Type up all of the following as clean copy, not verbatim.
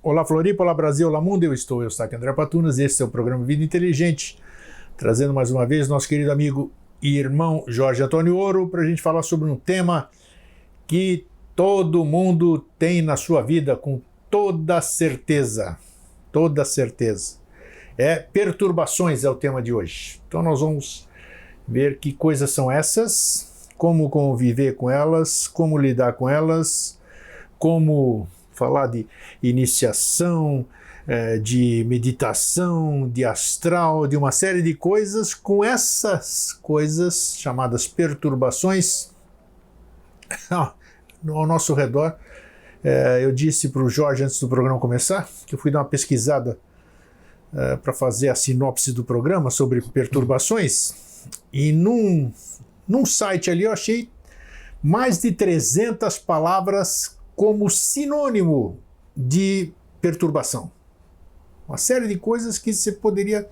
Olá Floripa, olá Brasil, olá mundo, eu Eustáquio André Patunas, esse é o programa Vida Inteligente, trazendo mais uma vez nosso querido amigo e irmão Jorge Antônio Ouro para a gente falar sobre um tema que todo mundo tem na sua vida com toda certeza, perturbações é o tema de hoje. Então nós vamos ver que coisas são essas, como conviver com elas, como lidar com elas, como falar de iniciação, de meditação, de astral, de uma série de coisas, com essas coisas chamadas perturbações ao nosso redor. Eu disse para o Jorge antes do programa começar que eu fui dar uma pesquisada para fazer a sinopse do programa sobre perturbações, e num site ali eu achei mais de 300 palavras como sinônimo de perturbação. Uma série de coisas que você poderia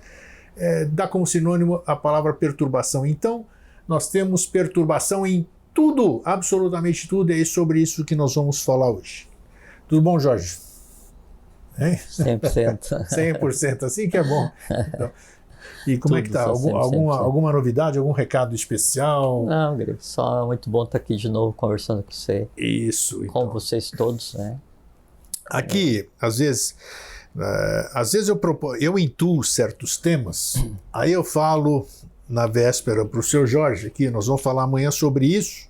dar como sinônimo a palavra perturbação. Então, nós temos perturbação em tudo, absolutamente tudo, e é sobre isso que nós vamos falar hoje. Tudo bom, Jorge? 100%. 100%, assim que é bom. Então, e como Tudo é que está? 100%. Alguma novidade, algum recado especial? Não, Grego, só muito bom estar aqui de novo conversando com você. Isso. Com então. vocês todos, né? Aqui, às vezes eu intuo certos temas, aí eu falo na véspera para o seu Jorge, aqui nós vamos falar amanhã sobre isso,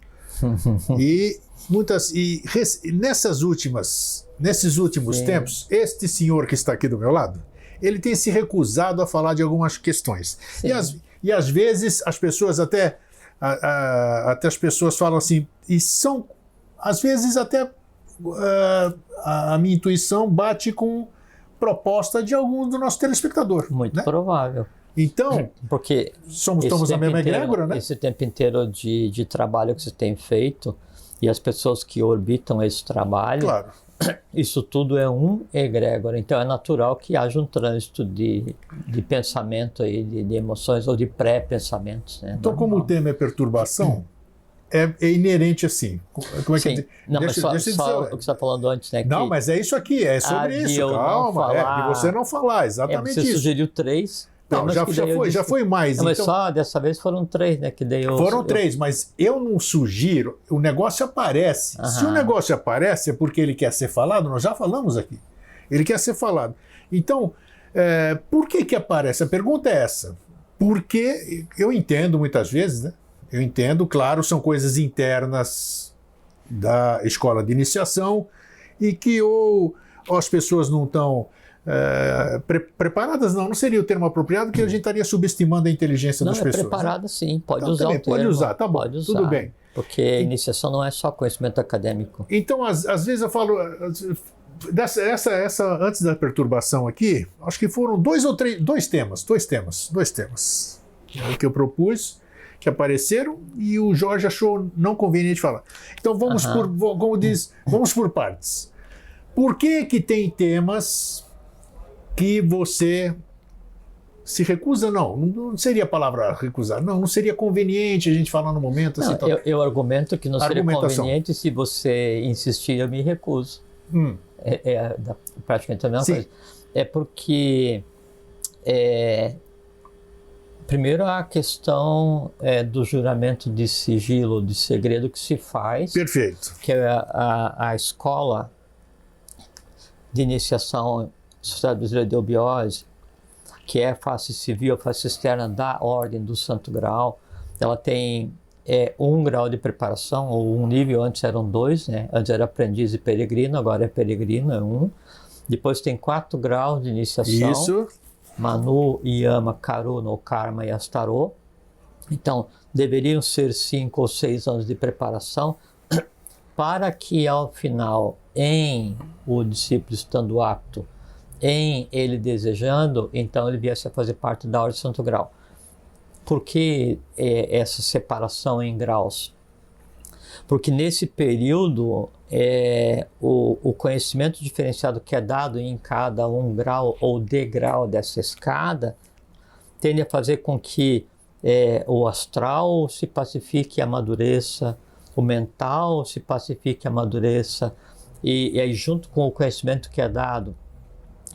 nesses últimos Sim. tempos, este senhor que está aqui do meu lado, ele tem se recusado a falar de algumas questões. E às vezes as pessoas até as pessoas falam assim, e são, às vezes até a minha intuição bate com proposta de algum do nosso telespectador. Muito né? provável. Então, porque estamos na mesma egrégora, né? Esse tempo inteiro de trabalho que você tem feito e as pessoas que orbitam esse trabalho, claro. Isso tudo é um egrégora. Então é natural que haja um trânsito de pensamento, aí, de emoções ou de pré-pensamentos. Né? Então, como o tema é perturbação, é inerente assim. Como é Sim. que... Não, deixa, mas deixa só dizer... o que você está falando antes, né? Não, mas é isso aqui, é sobre isso. Calma, de você não falar, exatamente você isso. Você sugeriu 3. Não, já foi mais. Não, mas então, só dessa vez foram 3, né? Foram 3, mas eu não sugiro, o negócio aparece. Se o negócio aparece é porque ele quer ser falado, nós já falamos aqui. Ele quer ser falado. Então, por que aparece? A pergunta é essa. Porque eu entendo muitas vezes, né? Eu entendo, claro, são coisas internas da escola de iniciação e que ou as pessoas não estão preparadas, não seria o termo apropriado, porque a gente estaria subestimando a inteligência das pessoas. Não, preparada sim, pode então, usar também, o termo. pode usar, tá bom, pode usar, tudo bem. Porque a iniciação não é só conhecimento acadêmico. Então, às vezes eu falo, antes da perturbação aqui, acho que foram dois temas que eu propus, que apareceram, e o Jorge achou não conveniente falar. Então vamos por partes. Por que tem temas que você se recusa? Não seria a palavra recusar. Não seria conveniente a gente falar no momento. Não, assim, eu argumento que não seria conveniente se você insistir, eu me recuso. Praticamente a mesma coisa. É porque primeiro a questão do juramento de sigilo, de segredo que se faz. Perfeito. Que é a escola de iniciação Sociedade Brasileira de Eubiose, que é a face civil, a face externa da Ordem do Santo Grau. Ela tem 1 grau de preparação, ou um nível, antes eram 2, né? Antes era aprendiz e peregrino, agora é peregrino, é 1. Depois tem 4 graus de iniciação. Isso. Manu, Yama, Karuna, ou Karma e Astarô. Então, deveriam ser 5 ou 6 anos de preparação para que, ao final, em o discípulo estando apto, em ele desejando, então ele viesse a fazer parte da Ordem do Santo Grau. Por que essa separação em graus? Porque nesse período, o conhecimento diferenciado que é dado em cada 1 grau ou degrau dessa escada tende a fazer com que o astral se pacifique e amadureça, o mental se pacifique e amadureça, e aí junto com o conhecimento que é dado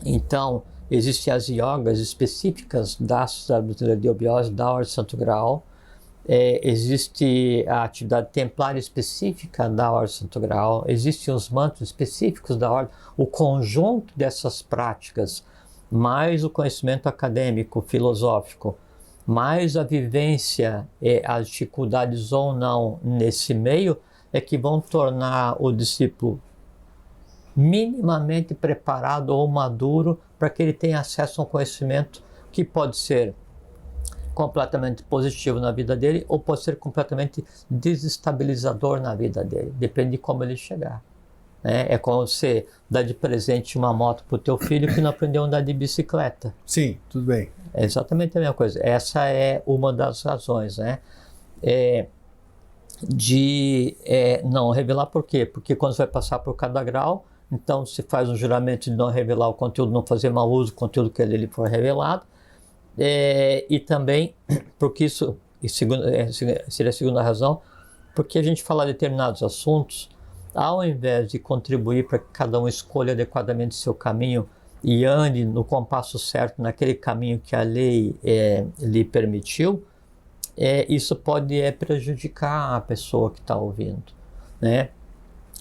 Então, existem as yogas específicas da Sociedade Brasileira de Obiose, da Ordem Santo Grau. Existe a atividade templária específica da Ordem Santo Grau, existem os mantras específicos da Ordem, o conjunto dessas práticas, mais o conhecimento acadêmico, filosófico, mais a vivência e as dificuldades ou não nesse meio, é que vão tornar o discípulo minimamente preparado ou maduro para que ele tenha acesso a um conhecimento que pode ser completamente positivo na vida dele ou pode ser completamente desestabilizador na vida dele, depende de como ele chegar. É como você dá de presente uma moto para o teu filho que não aprendeu a andar de bicicleta. Sim, tudo bem. É exatamente a mesma coisa. Essa é uma das razões, né? De não revelar. Por quê? Porque quando você vai passar por cada grau, então se faz um juramento de não revelar o conteúdo, não fazer mau uso do conteúdo que ele for revelado. E também, porque isso seria a segunda razão, porque a gente fala de determinados assuntos, ao invés de contribuir para que cada um escolha adequadamente seu caminho e ande no compasso certo naquele caminho que a lei lhe permitiu, isso pode prejudicar a pessoa que está ouvindo, né?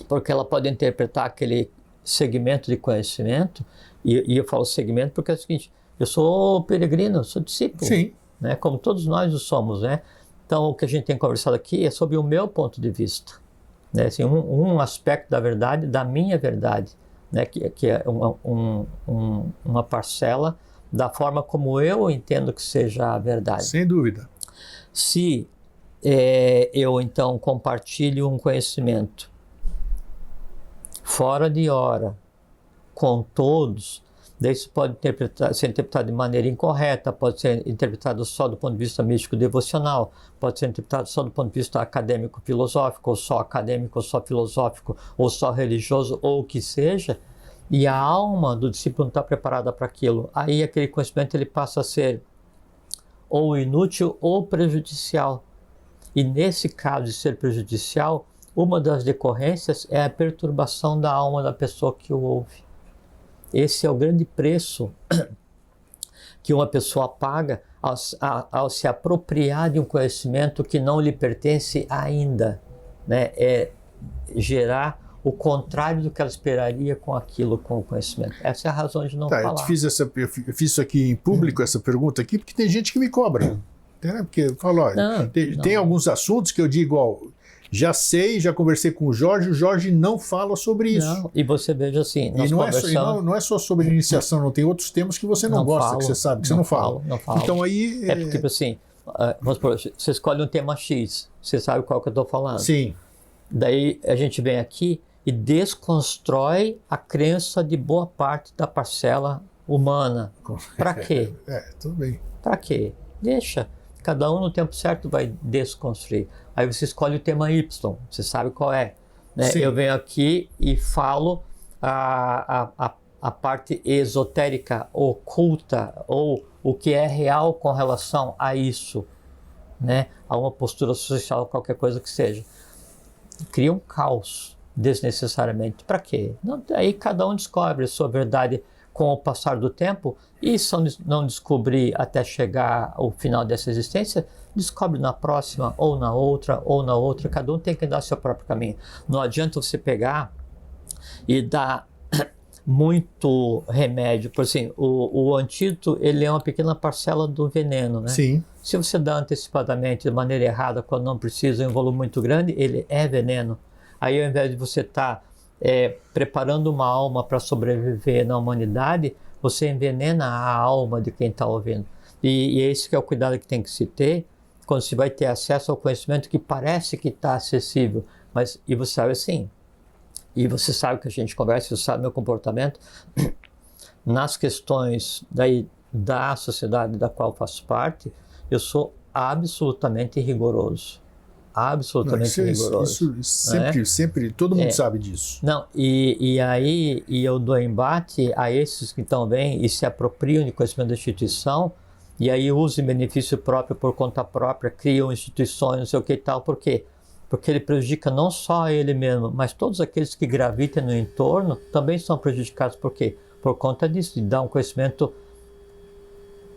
Porque ela pode interpretar aquele segmento de conhecimento, e eu falo segmento porque é o seguinte: eu sou peregrino, sou discípulo. Sim. Né? Como todos nós o somos, né? Então, o que a gente tem conversado aqui é sobre o meu ponto de vista. Né? Assim, um aspecto da verdade, da minha verdade, né? que é uma parcela da forma como eu entendo que seja a verdade. Sem dúvida. Se eu, então, compartilho um conhecimento fora de hora com todos, daí isso pode ser interpretado de maneira incorreta, pode ser interpretado só do ponto de vista místico-devocional, pode ser interpretado só do ponto de vista acadêmico-filosófico, ou só acadêmico, ou só filosófico, ou só religioso, ou o que seja, e a alma do discípulo não está preparada para aquilo. Aí aquele conhecimento ele passa a ser ou inútil ou prejudicial. E nesse caso de ser prejudicial, uma das decorrências é a perturbação da alma da pessoa que o ouve. Esse é o grande preço que uma pessoa paga ao se apropriar de um conhecimento que não lhe pertence ainda, né? É gerar o contrário do que ela esperaria com aquilo, com o conhecimento. Essa é a razão de não falar. Eu fiz isso aqui em público, essa pergunta aqui, porque tem gente que me cobra. Porque eu falo, olha, tem alguns assuntos que eu digo, ó, já sei, já conversei com o Jorge não fala sobre isso. Não, e você veja assim, nós não é só sobre iniciação, não tem outros temas que você não gosta, que você sabe, que você não fala. Não falo. Então aí... porque, tipo assim, vamos supor, você escolhe um tema X, você sabe qual que eu estou falando. Sim. Daí a gente vem aqui e desconstrói a crença de boa parte da parcela humana. Para quê? Tudo bem. Para quê? Deixa. Cada um no tempo certo vai desconstruir. Aí você escolhe o tema Y, você sabe qual é. Né? Eu venho aqui e falo a parte esotérica, oculta, ou o que é real com relação a isso, né? A uma postura social, qualquer coisa que seja. Cria um caos desnecessariamente. Para quê? Aí cada um descobre a sua verdade com o passar do tempo, e se não descobrir até chegar ao final dessa existência, descobre na próxima, ou na outra, cada um tem que dar seu próprio caminho. Não adianta você pegar e dar muito remédio, por assim, o antídoto, ele é uma pequena parcela do veneno, né? Sim. Se você dá antecipadamente, de maneira errada, quando não precisa, em um volume muito grande, ele é veneno. Aí ao invés de você estar preparando uma alma para sobreviver na humanidade, você envenena a alma de quem está ouvindo. E esse que é o cuidado que tem que se ter quando se vai ter acesso ao conhecimento que parece que está acessível, mas e você sabe assim, e você sabe que a gente conversa, você sabe meu comportamento nas questões da sociedade da qual faço parte, eu sou absolutamente rigoroso. Absolutamente rigoroso. Isso sempre, todo mundo sabe disso. Não, e aí eu dou embate a esses que estão bem e se apropriam de conhecimento da instituição, e aí usam benefício próprio por conta própria, criam instituições, não sei o que e tal. Por quê? Porque ele prejudica não só ele mesmo, mas todos aqueles que gravitam no entorno também são prejudicados. Por quê? por conta disso, de dar um conhecimento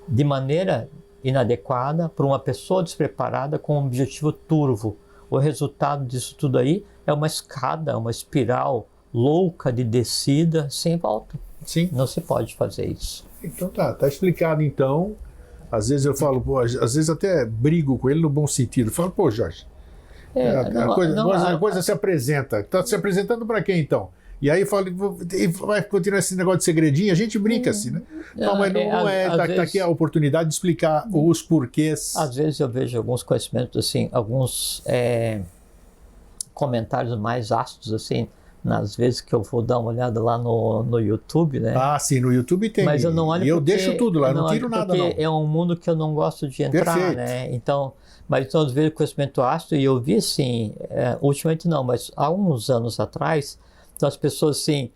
de maneira inadequada para uma pessoa despreparada com um objetivo turvo. O resultado disso tudo aí é uma escada, uma espiral louca de descida sem volta. Sim. Não se pode fazer isso. Então tá explicado então. Às vezes eu falo, pô, às vezes até brigo com ele no bom sentido. Falo, pô, Jorge, a coisa se apresenta. Está se apresentando para quem então? E aí fala, vai continuar esse negócio de segredinho, a gente brinca assim, né? Não, mas não é, tá aqui a oportunidade de explicar os porquês. Às vezes eu vejo alguns conhecimentos, assim, alguns comentários mais ácidos, assim, nas vezes que eu vou dar uma olhada lá no YouTube, né? Ah, sim, no YouTube tem. Mas eu não olho e eu deixo tudo lá, não tiro nada não. É um mundo que eu não gosto de entrar, Perfeito. né? Então, mas eu vejo conhecimento ácido e eu vi, assim, ultimamente não, mas há uns anos atrás, então as pessoas, assim,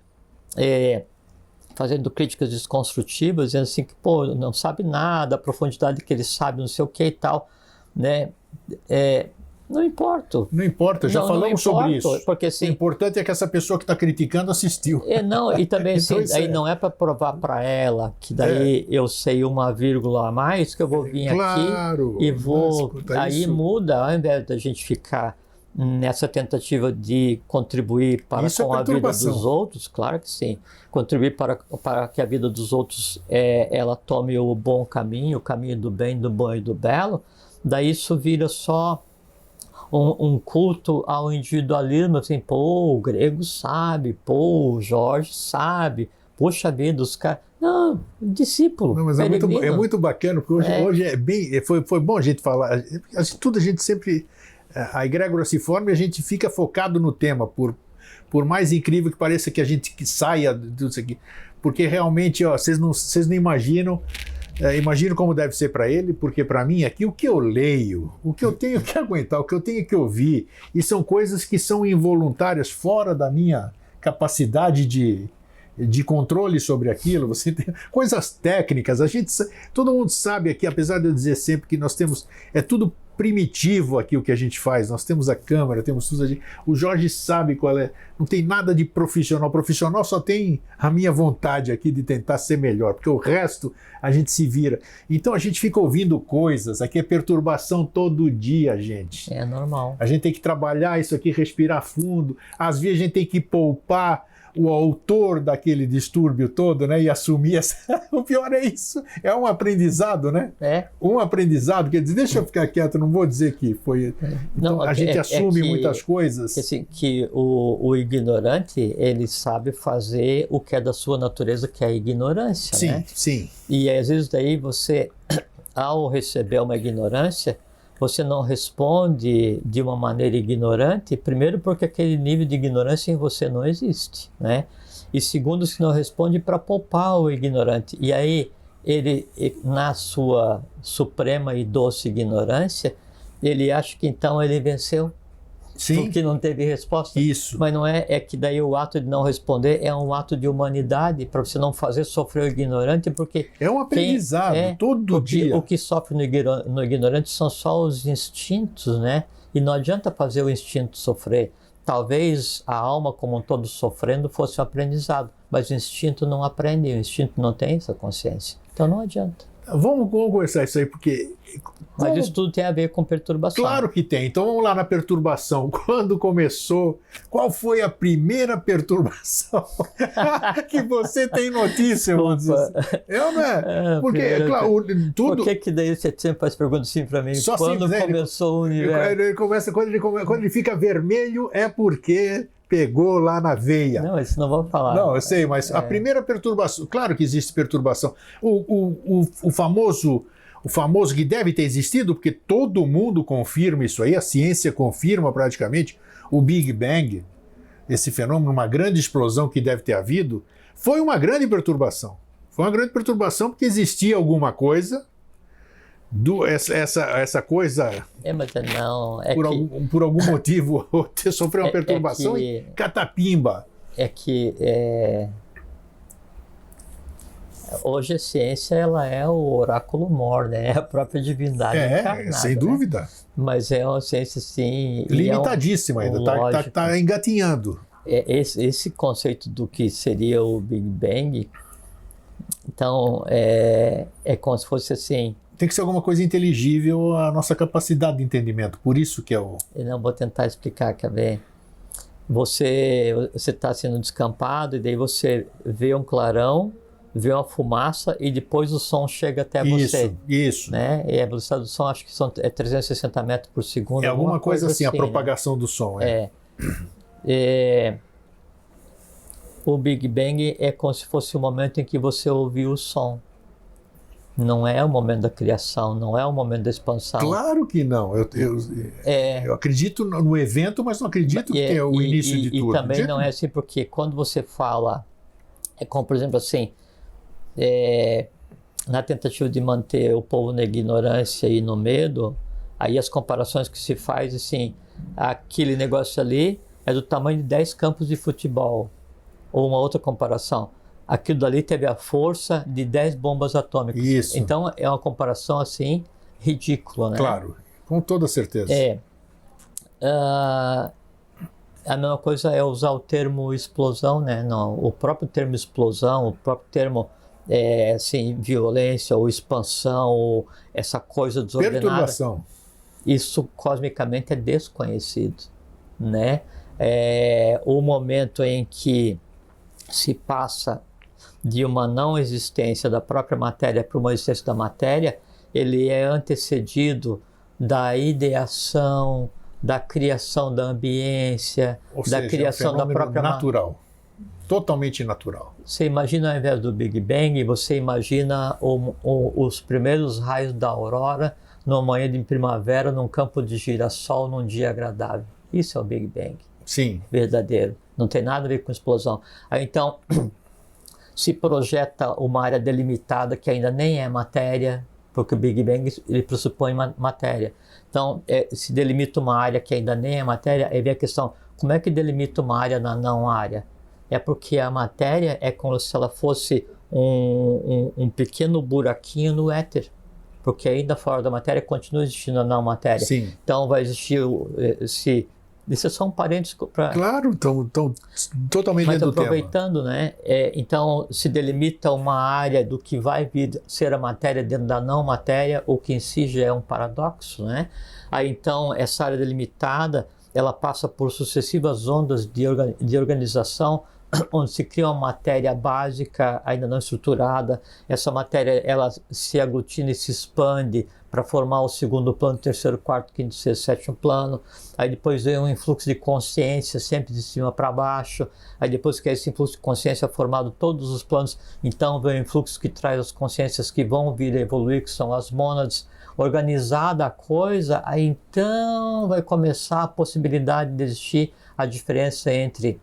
fazendo críticas desconstrutivas, dizendo assim que, pô, não sabe nada, a profundidade que ele sabe, não sei o que e tal, né? Não importa. Não importa, já falamos sobre isso. Porque, assim, o importante é que essa pessoa que está criticando assistiu. Não, e também Então, assim, aí não é para provar para ela que daí eu sei uma vírgula a mais, que eu vou vir aqui e vou... Aí isso. muda, ao invés da gente ficar nessa tentativa de contribuir para com a vida dos outros, claro que sim, contribuir para que a vida dos outros ela tome o bom caminho, o caminho do bem, do bom e do belo, daí isso vira só um culto ao individualismo, assim, pô, o Grego sabe, pô, o Jorge sabe, poxa vida, os caras... Não, discípulo. Não, mas é muito bacana, porque hoje é bem... Foi bom a gente falar, tudo a gente sempre... A egrégora se forma e a gente fica focado no tema, por mais incrível que pareça que a gente saia disso aqui, porque realmente, ó, vocês não imaginam, imagino como deve ser para ele, porque para mim aqui o que eu leio, o que eu tenho que aguentar, o que eu tenho que ouvir, e são coisas que são involuntárias, fora da minha capacidade de controle sobre aquilo. Você tem coisas técnicas, todo mundo sabe aqui, apesar de eu dizer sempre que nós temos, é tudo primitivo aqui o que a gente faz, nós temos a câmera, temos tudo, o Jorge sabe qual é, não tem nada de profissional só tem a minha vontade aqui de tentar ser melhor, porque o resto a gente se vira, então a gente fica ouvindo coisas, aqui é perturbação todo dia, gente. É normal. A gente tem que trabalhar isso aqui, respirar fundo, às vezes a gente tem que poupar o autor daquele distúrbio todo, né, e assumir o pior é isso, é um aprendizado, né? Um aprendizado, quer dizer, deixa eu ficar quieto, não vou dizer que foi... Então, a gente assume muitas coisas. Que o ignorante, ele sabe fazer o que é da sua natureza, que é a ignorância, sim, né? Sim. E às vezes daí você, ao receber uma ignorância, você não responde de uma maneira ignorante, primeiro porque aquele nível de ignorância em você não existe, né? E segundo, que não responde para poupar o ignorante. E aí, ele, na sua suprema e doce ignorância, ele acha que então ele venceu. Sim. Porque não teve resposta. Isso. Mas não é que daí o ato de não responder é um ato de humanidade, para você não fazer sofrer o ignorante, porque... É um aprendizado, todo dia. O que sofre no ignorante são só os instintos, né? E não adianta fazer o instinto sofrer. Talvez a alma como um todo sofrendo fosse um aprendizado, mas o instinto não aprende, o instinto não tem essa consciência. Então não adianta. Vamos conversar isso aí, porque... Mas isso tudo tem a ver com perturbação. Claro que tem. Então vamos lá na perturbação. Quando começou, qual foi a primeira perturbação que você tem notícia? Vamos dizer assim. Não é? Porque, claro, tudo... Por que daí você sempre faz pergunta assim para mim? Só quando começou o universo? Quando ele fica vermelho é porque... pegou lá na veia. Não, isso não vou falar. Não, eu sei, mas a primeira perturbação... Claro que existe perturbação. O famoso que deve ter existido, porque todo mundo confirma isso aí, a ciência confirma praticamente, o Big Bang, esse fenômeno, uma grande explosão que deve ter havido, foi uma grande perturbação. Foi uma grande perturbação porque existia alguma coisa... essa coisa, mas não, por algum motivo, você sofreu uma perturbação e catapimba. Hoje a ciência ela é o oráculo mor, né? É a própria divindade encarnada, sem dúvida. Né? Mas é uma ciência, sim... limitadíssima ainda, está engatinhando. Esse conceito do que seria o Big Bang, Então, é como se fosse assim. Tem que ser alguma coisa inteligível à nossa capacidade de entendimento. Por isso que é o... Eu não vou tentar explicar, quer ver? Você está sendo descampado e daí você vê um clarão, vê uma fumaça e depois o som chega até você. Isso. Né? E a velocidade do som acho que é 360 metros por segundo. É alguma coisa assim, a propagação, né? do som. O Big Bang é como se fosse o momento em que você ouviu o som. Não é o momento da criação, não é o momento da expansão. Claro que não. Eu acredito no evento, mas não acredito que é o início de tudo. E também não é assim, porque quando você fala, é como, por exemplo, assim, na tentativa de manter o povo na ignorância e no medo, aí as comparações que se faz, assim, aquele negócio ali é do tamanho de 10 campos de futebol. Ou uma outra comparação. Aquilo dali teve a força de 10 bombas atômicas. Isso. Então é uma comparação assim ridícula, né? Claro, com toda certeza. A mesma coisa é usar o termo explosão, né? Não, o próprio termo explosão, o próprio termo assim, violência ou expansão, ou essa coisa desordenada. Perturbação. Isso cosmicamente é desconhecido, né? O momento em que se passa de uma não existência da própria matéria para uma existência da matéria, ele é antecedido da ideação, da criação da ambiência, da criação da própria natural, totalmente natural. Você imagina, ao invés do Big Bang, você imagina os primeiros raios da aurora numa manhã de primavera, num campo de girassol, num dia agradável. Isso é o Big Bang. Sim. Verdadeiro. Não tem nada a ver com explosão. Aí, então, se projeta uma área delimitada que ainda nem é matéria, porque o Big Bang ele pressupõe matéria. Então, se delimita uma área que ainda nem é matéria, aí vem a questão, como é que delimita uma área na não área? É porque a matéria é como se ela fosse um pequeno buraquinho no éter, porque ainda fora da matéria continua existindo a não matéria. Sim. Então, vai existir, isso é só um parênteses para... Claro, estão totalmente dentro do tema. Mas aproveitando, né? Então, se delimita uma área do que vai vir ser a matéria dentro da não matéria, o que em si já é um paradoxo, né? Aí, então, essa área delimitada, ela passa por sucessivas ondas de organização, onde se cria uma matéria básica, ainda não estruturada. Essa matéria, ela se aglutina e se expande para formar o segundo plano, terceiro, quarto, quinto, sexto, sétimo plano. Aí depois vem um influxo de consciência, sempre de cima para baixo. Aí depois que esse influxo de consciência é formado todos os planos, então vem o influxo que traz as consciências que vão vir a evoluir, que são as mônadas. Organizada a coisa, aí então vai começar a possibilidade de existir a diferença entre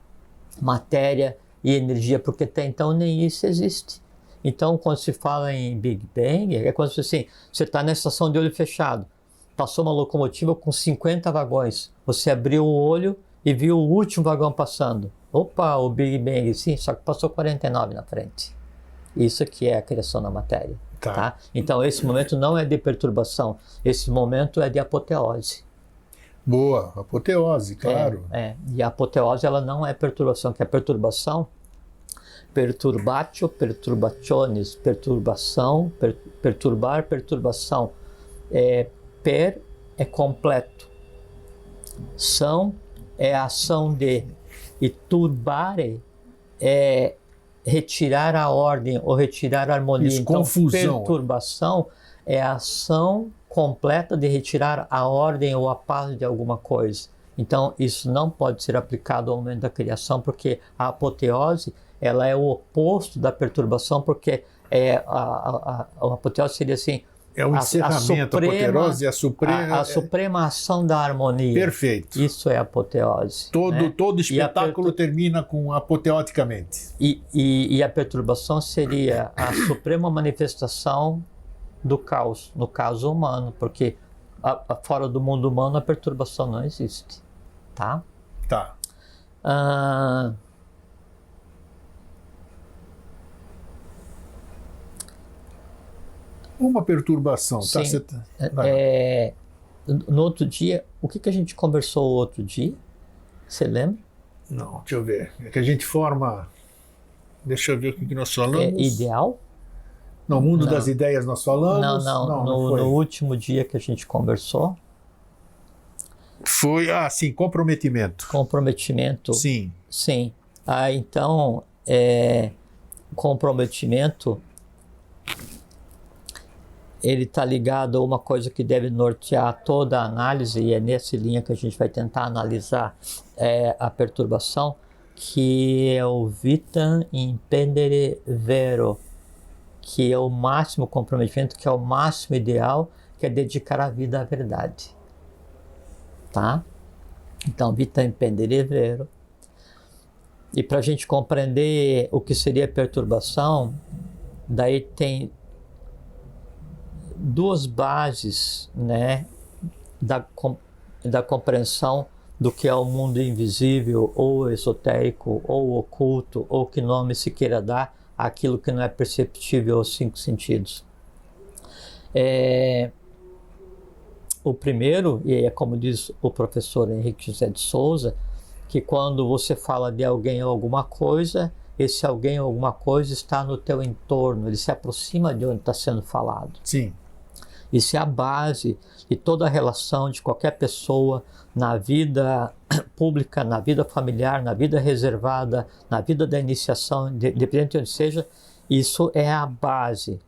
matéria e energia, porque até então nem isso existe. Então, quando se fala em Big Bang, é como se assim, você está na estação de olho fechado, passou uma locomotiva com 50 vagões, você abriu o olho e viu o último vagão passando. Opa, o Big Bang, sim, só que passou 49 na frente. Isso que é a criação da matéria. Tá? Então, esse momento não é de perturbação, esse momento é de apoteose. Boa, apoteose, claro. E a apoteose, ela não é perturbação, que a perturbação, perturbatio, perturbationis, perturbação, perturbar, perturbação. Per é completo, são é a ação de, e turbare é retirar a ordem ou retirar a harmonia. Isso, então, confusão. Perturbação é a ação completa de retirar a ordem ou a paz de alguma coisa. Então, isso não pode ser aplicado ao momento da criação, porque a apoteose, ela é o oposto da perturbação, porque a apoteose seria assim... É o encerramento, a apoteose é a suprema ação da harmonia. Perfeito. Isso é apoteose. Todo espetáculo termina com apoteoticamente. E a perturbação seria a suprema manifestação do caos, no caso humano, porque fora do mundo humano a perturbação não existe. Tá? Tá. Uma perturbação, sim, tá? No outro dia, o que a gente conversou o outro dia? Você lembra? Não, deixa eu ver. É que a gente forma... Deixa eu ver o que nós falamos. Ideal? No mundo Não. das ideias nós falamos? Não foi. no último dia que a gente conversou, Foi, sim, comprometimento. comprometimento. Sim. Sim. Então, comprometimento, ele está ligado a uma coisa que deve nortear toda a análise, e é nessa linha que a gente vai tentar analisar a perturbação, que é o vitam impendere vero, que é o máximo comprometimento, que é o máximo ideal, que é dedicar a vida à verdade. Tá? Então, vitam impendere vero. E para a gente compreender o que seria perturbação, daí tem duas bases, né, da compreensão do que é o mundo invisível, ou esotérico, ou oculto, ou que nome se queira dar àquilo que não é perceptível aos 5 sentidos. O primeiro, e é como diz o professor Henrique José de Souza, que quando você fala de alguém ou alguma coisa, esse alguém ou alguma coisa está no teu entorno, ele se aproxima de onde está sendo falado. Sim. Isso é a base de toda a relação de qualquer pessoa na vida pública, na vida familiar, na vida reservada, na vida da iniciação, independente de onde seja, isso é a base.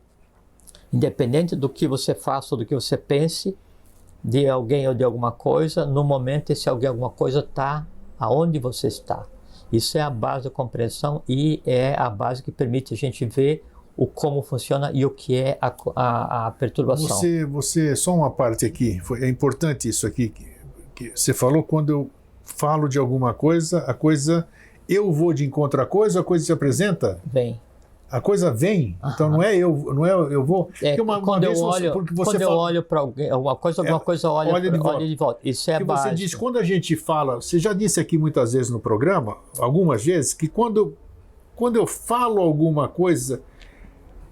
Independente do que você faça ou do que você pense, de alguém ou de alguma coisa, no momento esse alguém ou alguma coisa está aonde você está. Isso é a base da compreensão e é a base que permite a gente ver o como funciona e o que é a perturbação. Você, só uma parte aqui, é importante isso aqui, que você falou, quando eu falo de alguma coisa, a coisa, eu vou de encontro à coisa, a coisa se apresenta? Vem. A coisa vem, então não é eu vou. Quando eu olho para alguém, alguma coisa olha de volta. Isso é a base. Você diz, quando a gente fala, você já disse aqui muitas vezes no programa, algumas vezes, que quando eu falo alguma coisa,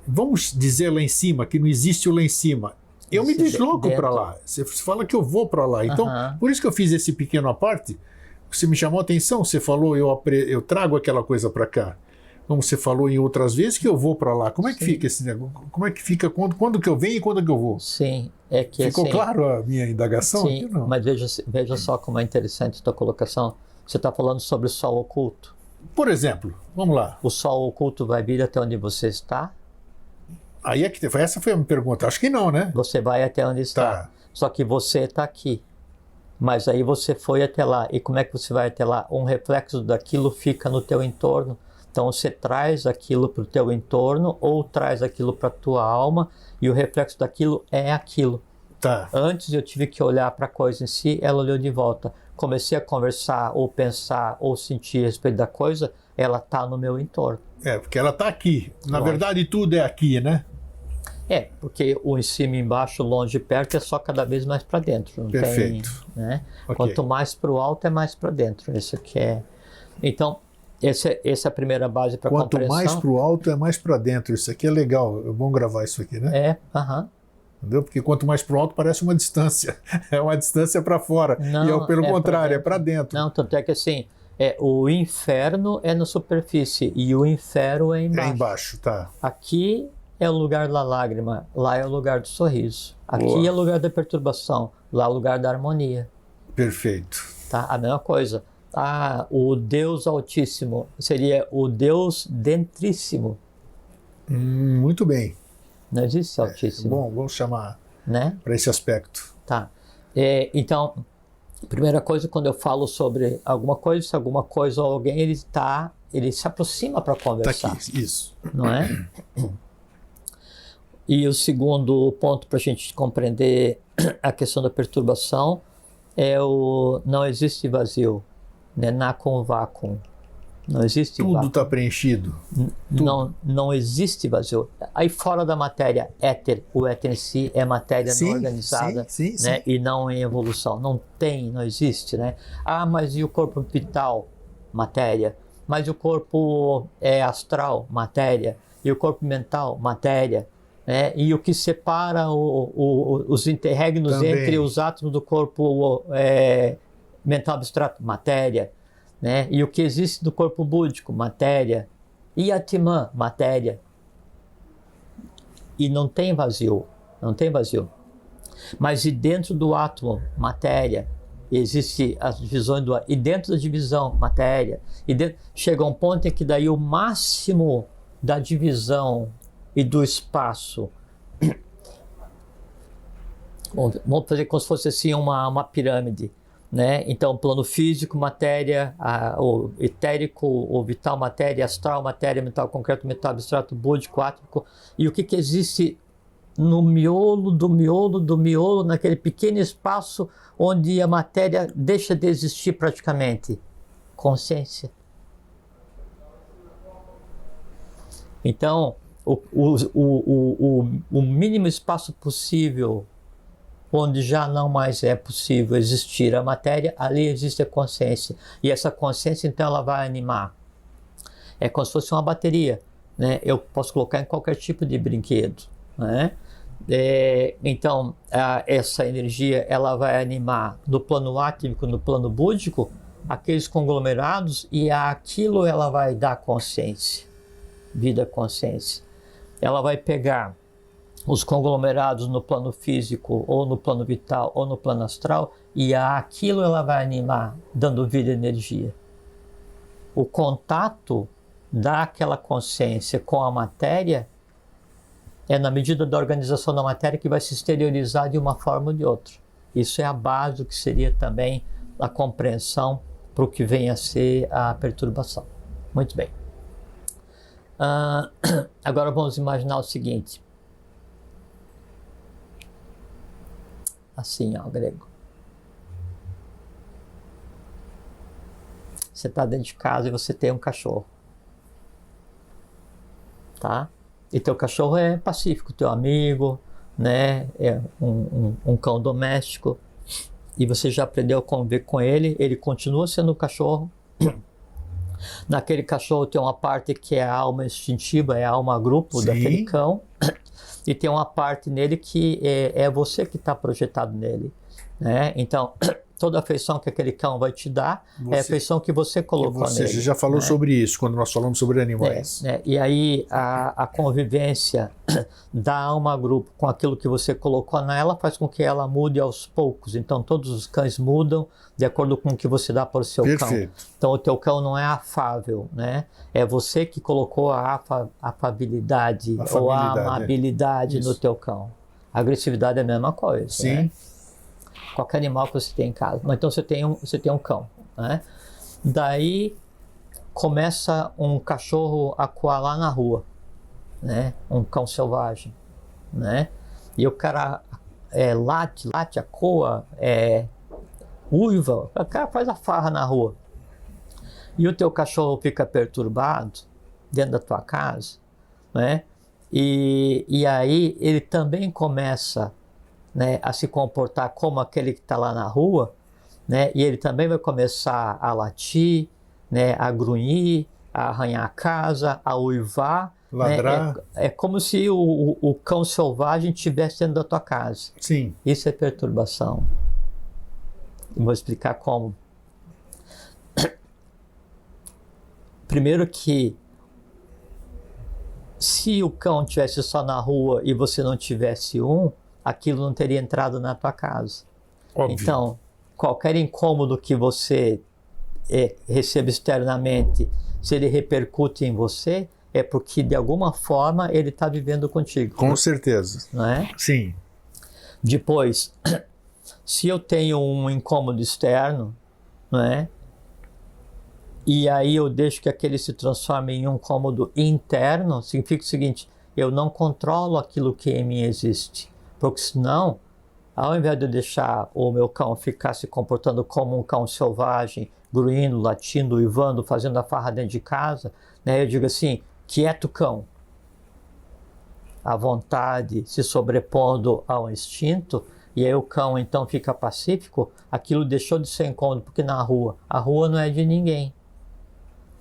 vamos dizer lá em cima, que não existe o lá em cima, eu me desloco para lá. Você fala que eu vou para lá. Então, por isso que eu fiz esse pequeno à parte, você me chamou a atenção, você falou, eu trago aquela coisa para cá. Como você falou em outras vezes, que eu vou para lá. Como é que fica esse negócio? Como é que fica quando que eu venho e quando que eu vou? Sim, é que ficou assim, claro a minha indagação? Sim, aqui, não? mas veja só como é interessante a tua colocação. Você está falando sobre o sol oculto. Por exemplo, vamos lá. O sol oculto vai vir até onde você está? Aí é que essa foi a minha pergunta. Acho que não, né? Você vai até onde está. Tá. Só que você está aqui. Mas aí você foi até lá. E como é que você vai até lá? Um reflexo daquilo fica no teu entorno. Então você traz aquilo para o teu entorno ou traz aquilo para a tua alma e o reflexo daquilo é aquilo. Tá. Antes eu tive que olhar para a coisa em si, ela olhou de volta. Comecei a conversar ou pensar ou sentir a respeito da coisa, ela está no meu entorno. Porque ela está aqui. Na verdade tudo é aqui, né? Porque o em cima, embaixo, longe e perto é só cada vez mais para dentro. Não Perfeito. Tem, né? Okay. Quanto mais para o alto é mais para dentro. Isso aqui é. Então, essa é a primeira base para compreensão. Quanto mais para o alto é mais para dentro. Isso aqui é legal. É bom gravar isso aqui, né? Entendeu? Porque quanto mais para o alto parece uma distância. É uma distância para fora. Não, e pelo contrário, é para dentro. Não, tanto é que assim, o inferno é na superfície e o inferno é embaixo. É embaixo, tá. Aqui é o lugar da lágrima, lá é o lugar do sorriso. Aqui Boa. é o lugar da perturbação, lá é o lugar da harmonia. Perfeito. Tá? A mesma coisa. O Deus Altíssimo seria o Deus Dentríssimo. Muito bem. Não existe Altíssimo. Bom, vamos chamar, né? Para esse aspecto. Tá. Então, primeira coisa, quando eu falo sobre alguma coisa, se alguma coisa ou alguém, ele se aproxima para conversar. Tá aqui, isso. Não é? E o segundo ponto para a gente compreender a questão da perturbação é não existe vazio, né? Nacum vácuo. Não existe tudo vácuo. Está preenchido. Não existe vazio. Aí fora da matéria, éter, o éter em si é matéria não organizada, sim. E não em evolução. Não existe, né? Mas e o corpo vital? Matéria. Mas o corpo astral? Matéria. E o corpo mental? Matéria. E o que separa os interregnos entre os átomos do corpo mental abstrato? Matéria. Né? E o que existe do corpo búdico? Matéria. E Atman? Matéria. e não tem vazio, não tem vazio. Mas e dentro do átomo, matéria, existe as divisões do e dentro da divisão, matéria, e dentro, chega um ponto em que daí o máximo da divisão e do espaço, vamos fazer como se fosse assim uma pirâmide, né? Então, plano físico, matéria, o etérico, o vital, matéria, astral, matéria, mental, concreto, mental, abstrato, búdico, átomico, e o que existe no miolo do miolo do miolo, naquele pequeno espaço onde a matéria deixa de existir praticamente? Consciência. Então, o mínimo espaço possível onde já não mais é possível existir a matéria, ali existe a consciência. E essa consciência, então, ela vai animar. É como se fosse uma bateria, né? Eu posso colocar em qualquer tipo de brinquedo, né? Então, essa energia, ela vai animar no plano átmico, no plano búdico, aqueles conglomerados, e aquilo ela vai dar consciência, vida consciência. Ela vai pegar os conglomerados no plano físico, ou no plano vital, ou no plano astral, e aquilo ela vai animar, dando vida e energia. O contato daquela consciência com a matéria é na medida da organização da matéria que vai se exteriorizar de uma forma ou de outra. Isso é a base do que seria também a compreensão para o que vem a ser a perturbação. Muito bem. Agora vamos imaginar o seguinte. Assim, ó, grego. Você está dentro de casa e você tem um cachorro. Tá? E teu cachorro é pacífico, teu amigo, né? É um cão doméstico. E você já aprendeu a conviver com ele, ele continua sendo um cachorro. Naquele cachorro tem uma parte que é a alma instintiva, é a alma grupo Sim. daquele cão. E tem uma parte nele que é você que está projetado nele, né? Então, toda a afeição que aquele cão vai te dar é a afeição que você colocou nele. Você já falou, né, sobre isso quando nós falamos sobre animais. E aí a convivência da alma grupo com aquilo que você colocou nela faz com que ela mude aos poucos. Então todos os cães mudam de acordo com o que você dá para o seu Perfeito. cão. Então o teu cão não é afável, né? É você que colocou a afabilidade ou a amabilidade no teu cão. A agressividade é a mesma coisa. Sim. Né? Qualquer animal que você tem em casa. Mas então você tem um cão, né? Daí começa um cachorro a coar lá na rua, né? Um cão selvagem, né? E o cara late, acoa, uiva, o cara faz a farra na rua. E o teu cachorro fica perturbado dentro da tua casa, né? E aí ele também começa, né, a se comportar como aquele que está lá na rua, né? E ele também vai começar a latir, né, a grunhir, a arranhar a casa, a uivar, ladrar. Né? É como se o cão selvagem estivesse dentro da tua casa. Sim. Isso é perturbação. Eu vou explicar como. Primeiro que se o cão estivesse só na rua e você não tivesse aquilo não teria entrado na tua casa. Óbvio. Então, qualquer incômodo que você receba externamente, se ele repercute em você, é porque de alguma forma ele está vivendo contigo. Com certeza. Não é? Sim. Depois, se eu tenho um incômodo externo, não é? E aí eu deixo que aquele se transforme em um incômodo interno, significa o seguinte, eu não controlo aquilo que em mim existe. Porque senão, ao invés de eu deixar o meu cão ficar se comportando como um cão selvagem, grunhindo, latindo, uivando, fazendo a farra dentro de casa, né, eu digo assim, quieto cão. A vontade se sobrepondo ao instinto, e aí o cão então fica pacífico, aquilo deixou de ser incômodo, porque a rua não é de ninguém.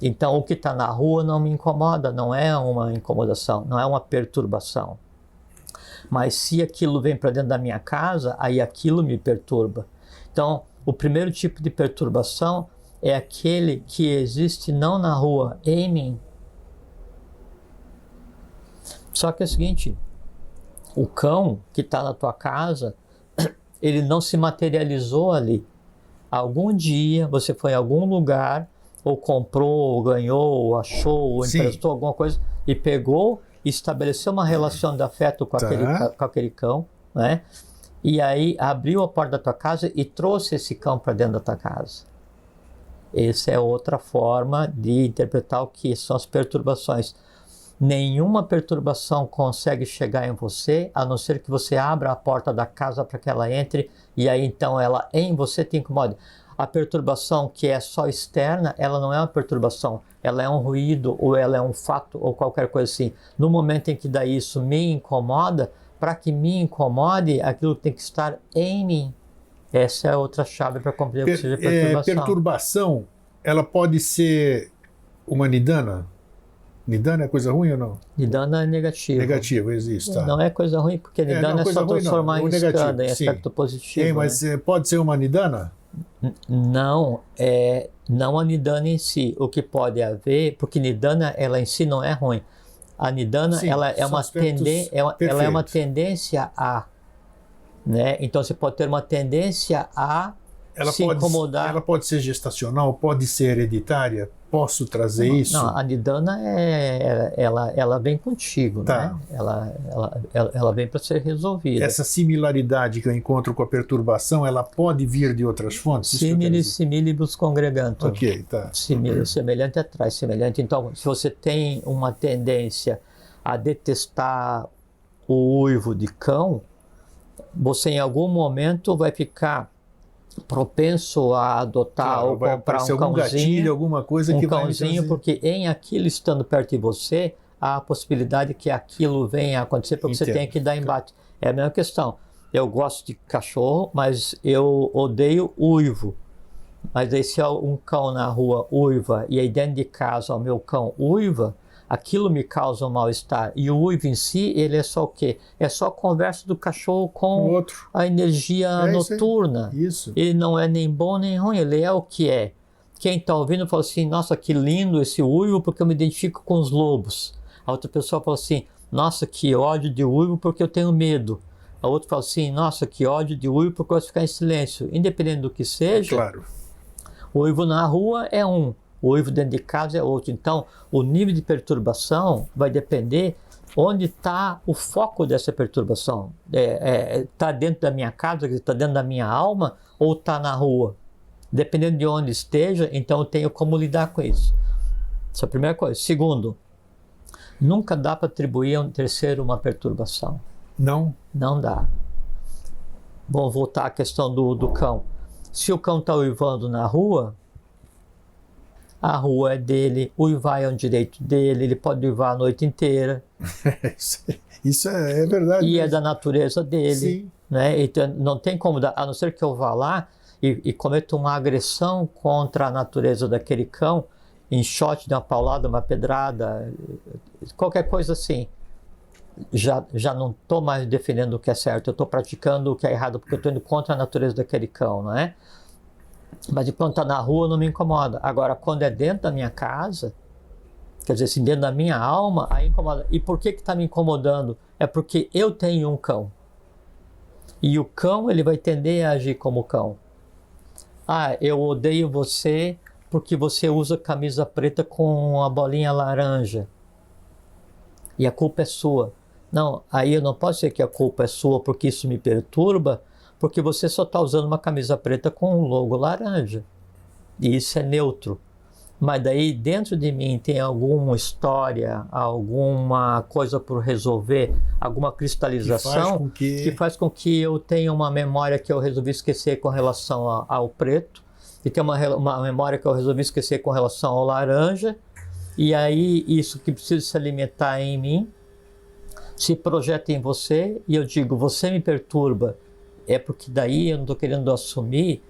Então o que está na rua não me incomoda, não é uma incomodação, não é uma perturbação. Mas se aquilo vem para dentro da minha casa, aí aquilo me perturba. Então, o primeiro tipo de perturbação é aquele que existe não na rua, em mim. Só que é o seguinte, O cão que está na tua casa, ele não se materializou ali. Algum dia você foi em algum lugar, ou comprou, ou ganhou, ou achou, ou emprestou alguma coisa, e pegou e estabeleceu uma relação de afeto com aquele cão, né? E aí abriu a porta da tua casa e trouxe esse cão para dentro da tua casa. Essa é outra forma de interpretar o que são as perturbações. Nenhuma perturbação consegue chegar em você, a não ser que você abra a porta da casa para que ela entre, e aí então ela em você te incomoda. A perturbação que é só externa, ela não é uma perturbação, ela é um ruído, ou ela é um fato, ou qualquer coisa assim. No momento em que daí isso me incomoda, para que me incomode, aquilo tem que estar em mim. Essa é outra chave para compreender o que seja perturbação. Perturbação, ela pode ser uma nidana? Nidana é coisa ruim ou não? Nidana é negativo. Negativo, existe. Tá. Não é coisa ruim, porque nidana é só transformar em skanda, em aspecto positivo. Mas pode ser uma nidana? Não, não a nidana em si. O que pode haver, porque nidana ela em si não é ruim. A nidana ela é uma tendência a, né? Então você pode ter uma tendência a se incomodar. Ela pode ser gestacional, pode ser hereditária. Posso trazer isso? Não, a nidana ela vem contigo, né? Ela vem para ser resolvida. Essa similaridade que eu encontro com a perturbação, ela pode vir de outras fontes? Similibus congregantur. Ok, tá. Semelhante atrai semelhante. Então, se você tem uma tendência a detestar o uivo de cão, você em algum momento vai ficar propenso a adotar ou comprar um cãozinho, gatilho, alguma coisa que vai cãozinho, porque em aquilo estando perto de você, há a possibilidade que aquilo venha a acontecer, porque você tem que dar embate. É a mesma questão. Eu gosto de cachorro, mas eu odeio uivo. Mas aí se um cão na rua uiva e aí dentro de casa o meu cão uiva, aquilo me causa um mal-estar. E o uivo em si, ele é só o quê? É só a conversa do cachorro com a energia noturna. Isso. Ele não é nem bom nem ruim, ele é o que é. Quem está ouvindo fala assim, nossa, que lindo esse uivo porque eu me identifico com os lobos. A outra pessoa fala assim, nossa, que ódio de uivo porque eu tenho medo. A outra fala assim, nossa, que ódio de uivo porque eu gosto de ficar em silêncio. Independente do que seja, claro. O uivo na rua é um. O uivo dentro de casa é outro. Então, o nível de perturbação vai depender onde está o foco dessa perturbação. Está dentro da minha casa, está dentro da minha alma, ou está na rua? Dependendo de onde esteja, então eu tenho como lidar com isso. Essa é a primeira coisa. Segundo, nunca dá para atribuir a um terceiro uma perturbação. Não? Não dá. Vamos voltar à questão do cão. Se o cão está uivando na rua, a rua é dele, uivar é um direito dele, ele pode uivar a noite inteira. Isso é verdade. E é da natureza dele. Sim. Né? Então, não tem como dar, a não ser que eu vá lá e cometa uma agressão contra a natureza daquele cão, enxote de uma paulada, uma pedrada, qualquer coisa assim. Já não estou mais defendendo o que é certo, eu estou praticando o que é errado, porque eu estou indo contra a natureza daquele cão, não é? Mas de quando está na rua não me incomoda. Agora, quando é dentro da minha casa, quer dizer, assim, dentro da minha alma, aí incomoda. E por que está me incomodando? É porque eu tenho um cão. E o cão, ele vai tender a agir como cão. Ah, eu odeio você porque você usa camisa preta com a bolinha laranja. E a culpa é sua. Não, aí eu não posso dizer que a culpa é sua porque isso me perturba, porque você só está usando uma camisa preta com um logo laranja. E isso é neutro. Mas daí dentro de mim tem alguma história, alguma coisa por resolver, alguma cristalização que faz com que eu tenha uma memória que eu resolvi esquecer com relação ao preto, e tem uma memória que eu resolvi esquecer com relação ao laranja, e aí isso que precisa se alimentar em mim se projeta em você, e eu digo, você me perturba, é porque daí eu não estou querendo assumir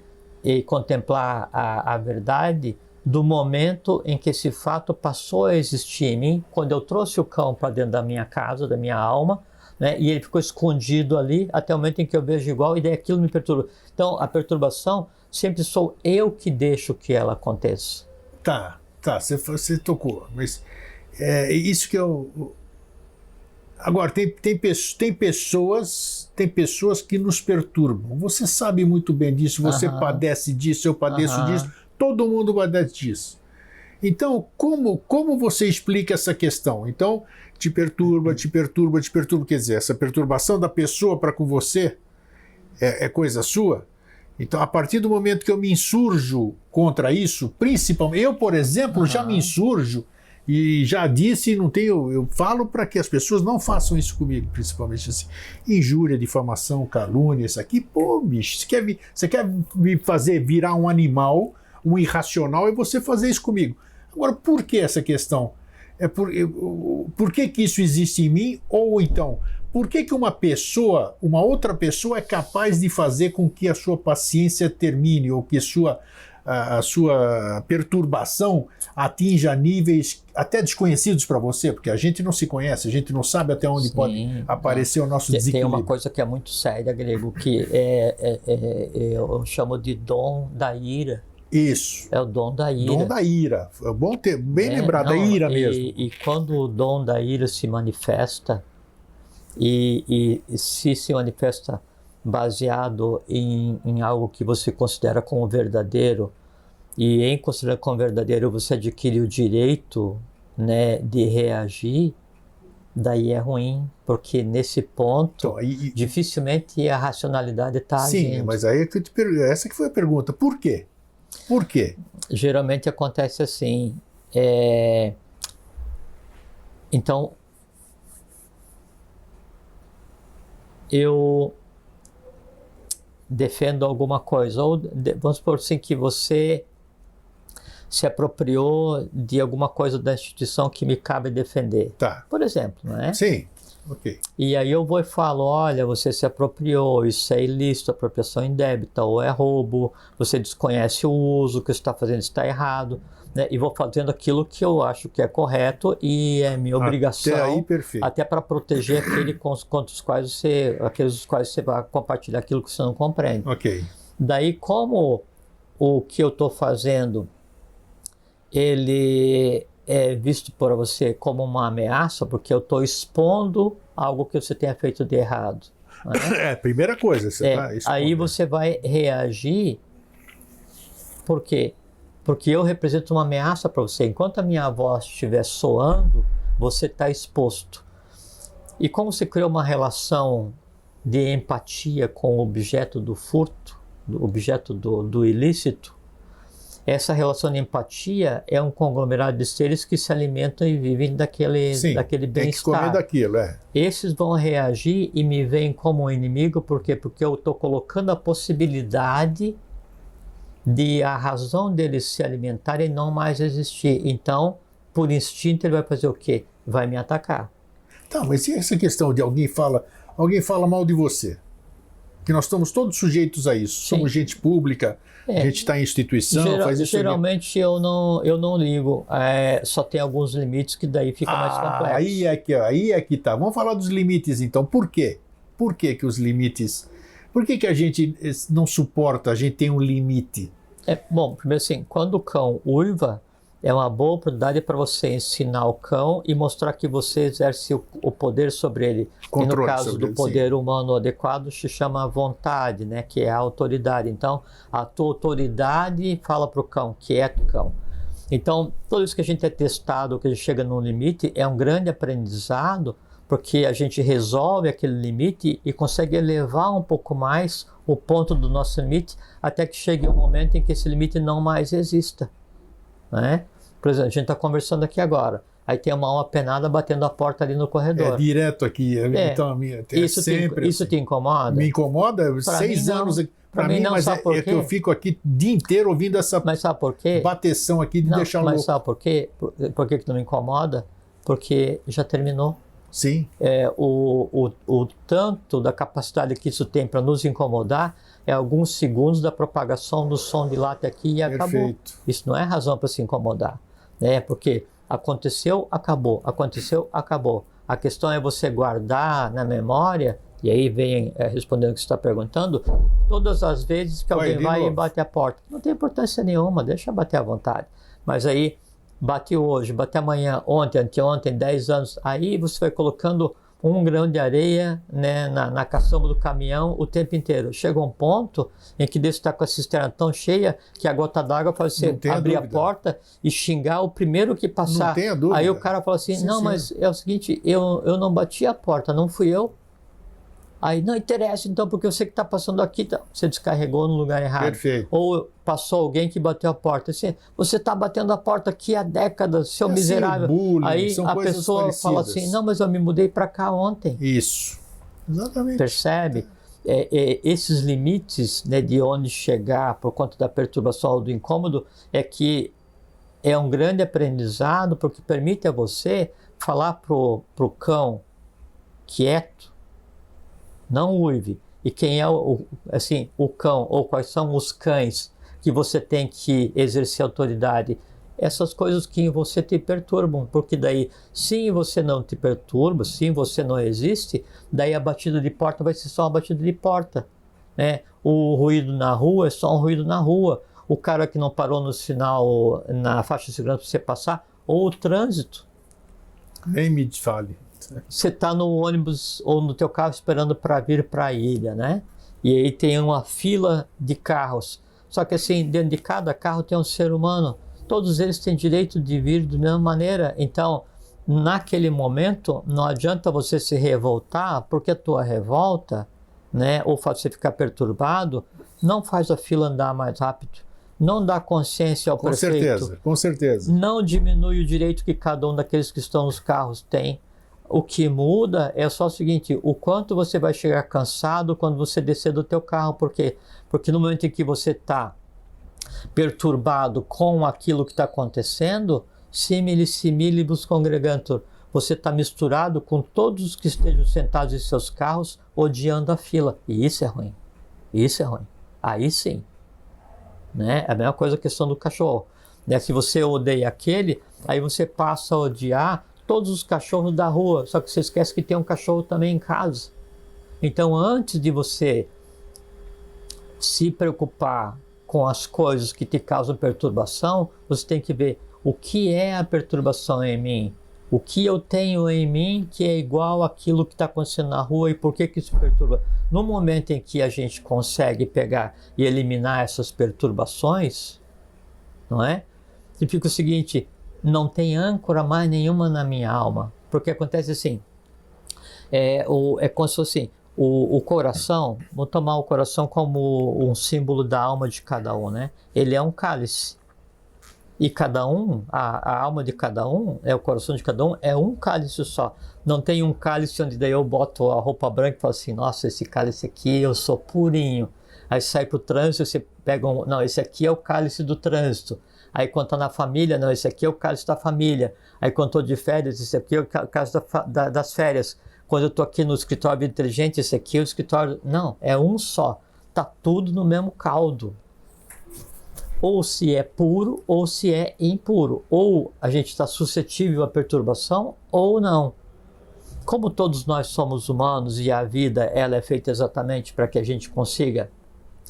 e contemplar a verdade do momento em que esse fato passou a existir em mim, quando eu trouxe o cão para dentro da minha casa, da minha alma, né, e ele ficou escondido ali até o momento em que eu vejo igual, e daí aquilo me perturba. Então, a perturbação sempre sou eu que deixo que ela aconteça. Tá, você tocou, mas isso que eu... Agora, tem pessoas que nos perturbam. Você sabe muito bem disso, você padece disso, eu padeço disso, todo mundo padece disso. Então, como você explica essa questão? Então, te perturba, quer dizer, essa perturbação da pessoa para com você é coisa sua? Então, a partir do momento que eu me insurjo contra isso, principalmente, eu, por exemplo, já me insurjo e já disse, eu falo para que as pessoas não façam isso comigo, principalmente assim, injúria, difamação, calúnia, isso aqui, pô, bicho, você quer me fazer virar um animal, um irracional, e você fazer isso comigo. Agora, por que essa questão? Por que isso existe em mim? Ou então, por que uma outra pessoa é capaz de fazer com que a sua paciência termine, ou que a sua perturbação atinja níveis até desconhecidos para você? Porque a gente não se conhece, a gente não sabe até onde pode aparecer o nosso desequilíbrio. Tem uma coisa que é muito séria, Grego, que eu chamo de dom da ira. Isso. É o dom da ira. Dom da ira. É bom ter bem lembrado, da ira mesmo. E quando o dom da ira se manifesta, e se manifesta baseado em algo que você considera como verdadeiro, e em considerar como verdadeiro você adquire o direito, né, de reagir, daí é ruim, porque nesse ponto então, dificilmente a racionalidade está agindo. Sim, mas aí essa que foi a pergunta. Por quê? Por quê? Geralmente acontece assim. Então, eu defendo alguma coisa, ou vamos supor assim que você se apropriou de alguma coisa da instituição que me cabe defender. Tá. Por exemplo, não é? Sim. Ok. E aí eu vou e falo, olha, você se apropriou, isso é ilícito, apropriação indébita, ou é roubo, você desconhece o uso, o que você está fazendo está errado, né? E vou fazendo aquilo que eu acho que é correto e é minha obrigação, até aí, perfeito. Até para proteger aqueles os quais você vai compartilhar aquilo que você não compreende. Ok. Daí, como o que eu estou fazendo, ele é visto por você como uma ameaça, porque eu estou expondo algo que você tenha feito de errado. Né? Primeira coisa, você está expondo. Aí você vai reagir, por quê? Porque eu represento uma ameaça para você. Enquanto a minha voz estiver soando, você está exposto. E como você criou uma relação de empatia com o objeto do furto, do objeto do ilícito, essa relação de empatia é um conglomerado de seres que se alimentam e vivem daquele bem-estar. Tem que comer daquilo, Esses vão reagir e me veem como um inimigo, por quê? Porque eu estou colocando a possibilidade de a razão deles se alimentarem não mais existir. Então, por instinto, ele vai fazer o quê? Vai me atacar. Tá, mas e essa questão de alguém fala mal de você? Que nós estamos todos sujeitos a isso. Sim. Somos gente pública, a gente está em instituição, faz isso. Geralmente eu não ligo. Só tem alguns limites que daí fica mais complexo. Aí é que tá. Vamos falar dos limites então. Por quê? Por que os limites... Por que a gente não suporta, a gente tem um limite? Bom, primeiro assim, quando o cão uiva, é uma boa oportunidade para você ensinar o cão e mostrar que você exerce o poder sobre ele. Controle, e no caso do poder humano adequado, se chama vontade, né, que é a autoridade. Então, a tua autoridade fala para o cão, quieta, cão. Então, tudo isso que a gente é testado, que a gente chega num limite, é um grande aprendizado, porque a gente resolve aquele limite e consegue elevar um pouco mais o ponto do nosso limite, até que chegue um momento em que esse limite não mais exista. Né? Por exemplo, a gente está conversando aqui agora, aí tem uma alma penada batendo a porta ali no corredor. É direto aqui. Então, isso te incomoda? Me incomoda? Pra 6 anos para mim, mas que eu fico aqui o dia inteiro ouvindo essa mas sabe por quê? Bateção aqui de deixar louco. Mas sabe por quê? Por que não me incomoda? Porque já terminou. Sim. O tanto da capacidade que isso tem para nos incomodar é alguns segundos da propagação do som de lá até aqui e acabou. Perfeito. Isso não é razão para se incomodar, né? Porque aconteceu, acabou. Aconteceu, acabou. A questão é você guardar na memória, e aí vem respondendo o que você está perguntando, todas as vezes que alguém vai e bate a porta. Não tem importância nenhuma, deixa bater à vontade. Mas aí bate hoje, bate amanhã, ontem, anteontem, 10 anos, aí você vai colocando 1 grão de areia, né, na caçamba do caminhão o tempo inteiro. Chega um ponto em que você está com a cisterna tão cheia que a gota d'água faz você abrir a porta e xingar o primeiro que passar. Não tenha dúvida. Aí o cara fala assim, não, mas é o seguinte, eu não bati a porta, não fui eu. Aí, não interessa então, porque eu sei que está passando aqui, tá, você descarregou no lugar errado. Perfeito. Ou passou alguém que bateu a porta. Assim, você está batendo a porta aqui há décadas, seu miserável. Bullying, aí são a coisas pessoa parecidas. fala assim, não, mas eu me mudei para cá ontem. Isso. Exatamente. Percebe? Esses limites, né, de onde chegar por conta da perturbação ou do incômodo, é que é um grande aprendizado, porque permite a você falar pro cão quieto, não uive. E quem é o cão, ou quais são os cães que você tem que exercer autoridade? Essas coisas que em você te perturbam, porque daí, se você não te perturba, se você não existe, daí a batida de porta vai ser só uma batida de porta, né? O ruído na rua é só um ruído na rua. O cara que não parou no sinal, na faixa de segurança para você passar, ou o trânsito. Nem me fale. Você está no ônibus ou no teu carro esperando para vir para a ilha, né? E aí tem uma fila de carros. Só que assim, dentro de cada carro tem um ser humano. Todos eles têm direito de vir da mesma maneira. Então, naquele momento, não adianta você se revoltar, porque a tua revolta, né, ou faz você ficar perturbado, não faz a fila andar mais rápido. Não dá consciência ao prefeito. Com certeza, com certeza. Não diminui o direito que cada um daqueles que estão nos carros tem. O que muda é só o seguinte, o quanto você vai chegar cansado quando você descer do teu carro. Por quê? Porque no momento em que você está perturbado com aquilo que está acontecendo, simili similibus congregantur, você está misturado com todos os que estejam sentados em seus carros odiando a fila. E isso é ruim. Isso é ruim. Aí sim. Né? É a mesma coisa a questão do cachorro. Né? Se você odeia aquele, aí você passa a odiar todos os cachorros da rua, só que você esquece que tem um cachorro também em casa. Então, antes de você se preocupar com as coisas que te causam perturbação, você tem que ver o que é a perturbação em mim, o que eu tenho em mim que é igual àquilo que está acontecendo na rua e por que isso perturba. No momento em que a gente consegue pegar e eliminar essas perturbações, não é? Significa o seguinte, não tem âncora mais nenhuma na minha alma. Porque acontece assim, é como se fosse assim, o coração, vou tomar o coração como um símbolo da alma de cada um, né? Ele é um cálice. E cada um, a alma de cada um, o coração de cada um, é um cálice só. Não tem um cálice onde daí eu boto a roupa branca e falo assim, nossa, esse cálice aqui eu sou purinho. Aí sai pro trânsito, você pega não, esse aqui é o cálice do trânsito. Aí quando está na família, não, esse aqui é o cálice da família. Aí quando estou de férias, esse aqui é o cálice das férias. Quando eu estou aqui no escritório Vida Inteligente, esse aqui é o escritório... Não, é um só. Está tudo no mesmo caldo. Ou se é puro, ou se é impuro. Ou a gente está suscetível à perturbação, ou não. Como todos nós somos humanos e a vida ela é feita exatamente para que a gente consiga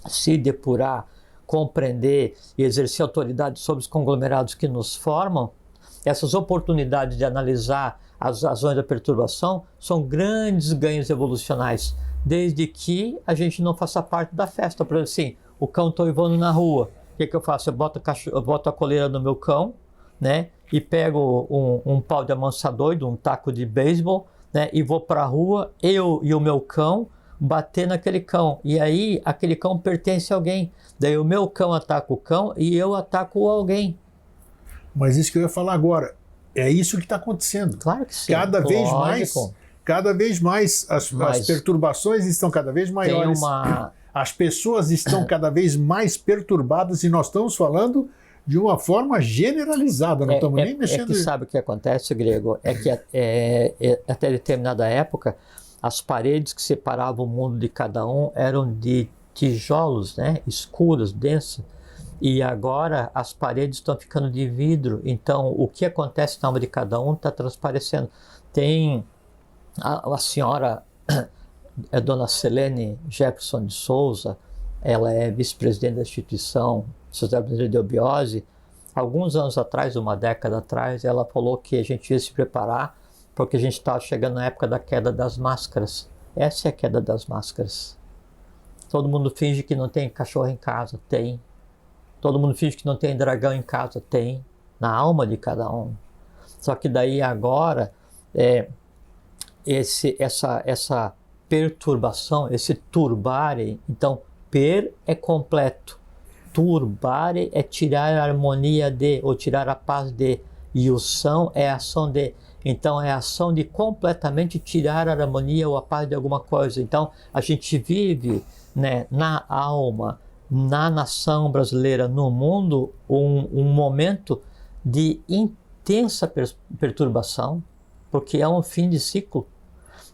se depurar, compreender e exercer autoridade sobre os conglomerados que nos formam, essas oportunidades de analisar as razões da perturbação são grandes ganhos evolucionais, desde que a gente não faça parte da festa. Por exemplo, assim, o cão está uivando na rua, o que eu faço? Eu boto a coleira no meu cão, né, e pego um pau de amansadoide, um taco de beisebol, né, e vou para a rua, eu e o meu cão, bater naquele cão, e aí aquele cão pertence a alguém, daí o meu cão ataca o cão e eu ataco alguém. Mas isso que eu ia falar agora, é isso que está acontecendo. Claro que sim. Cada vez mais as perturbações estão cada vez maiores, as pessoas estão cada vez mais perturbadas e nós estamos falando de uma forma generalizada, não estamos nem mexendo... É que sabe o que acontece, Grego? É que até determinada época as paredes que separavam o mundo de cada um eram de tijolos, né, escuros, densos, e agora as paredes estão ficando de vidro, então o que acontece na alma de cada um está transparecendo. Tem a senhora, Dona Selene Jefferson de Souza, ela é vice-presidente da instituição Sociedade Brasileira de Eubiose. Alguns anos atrás, uma década atrás, ela falou que a gente ia se preparar porque a gente está chegando na época da queda das máscaras. Essa é a queda das máscaras. Todo mundo finge que não tem cachorro em casa, tem. Todo mundo finge que não tem dragão em casa, tem. Na alma de cada um. Só que daí agora, essa perturbação, esse turbare, então per é completo, turbare é tirar a harmonia de, ou tirar a paz de, e o são é a ação de. Então é a ação de completamente tirar a harmonia ou a paz de alguma coisa. Então a gente vive, né, na alma, na nação brasileira, no mundo, um momento de intensa perturbação, porque é um fim de ciclo.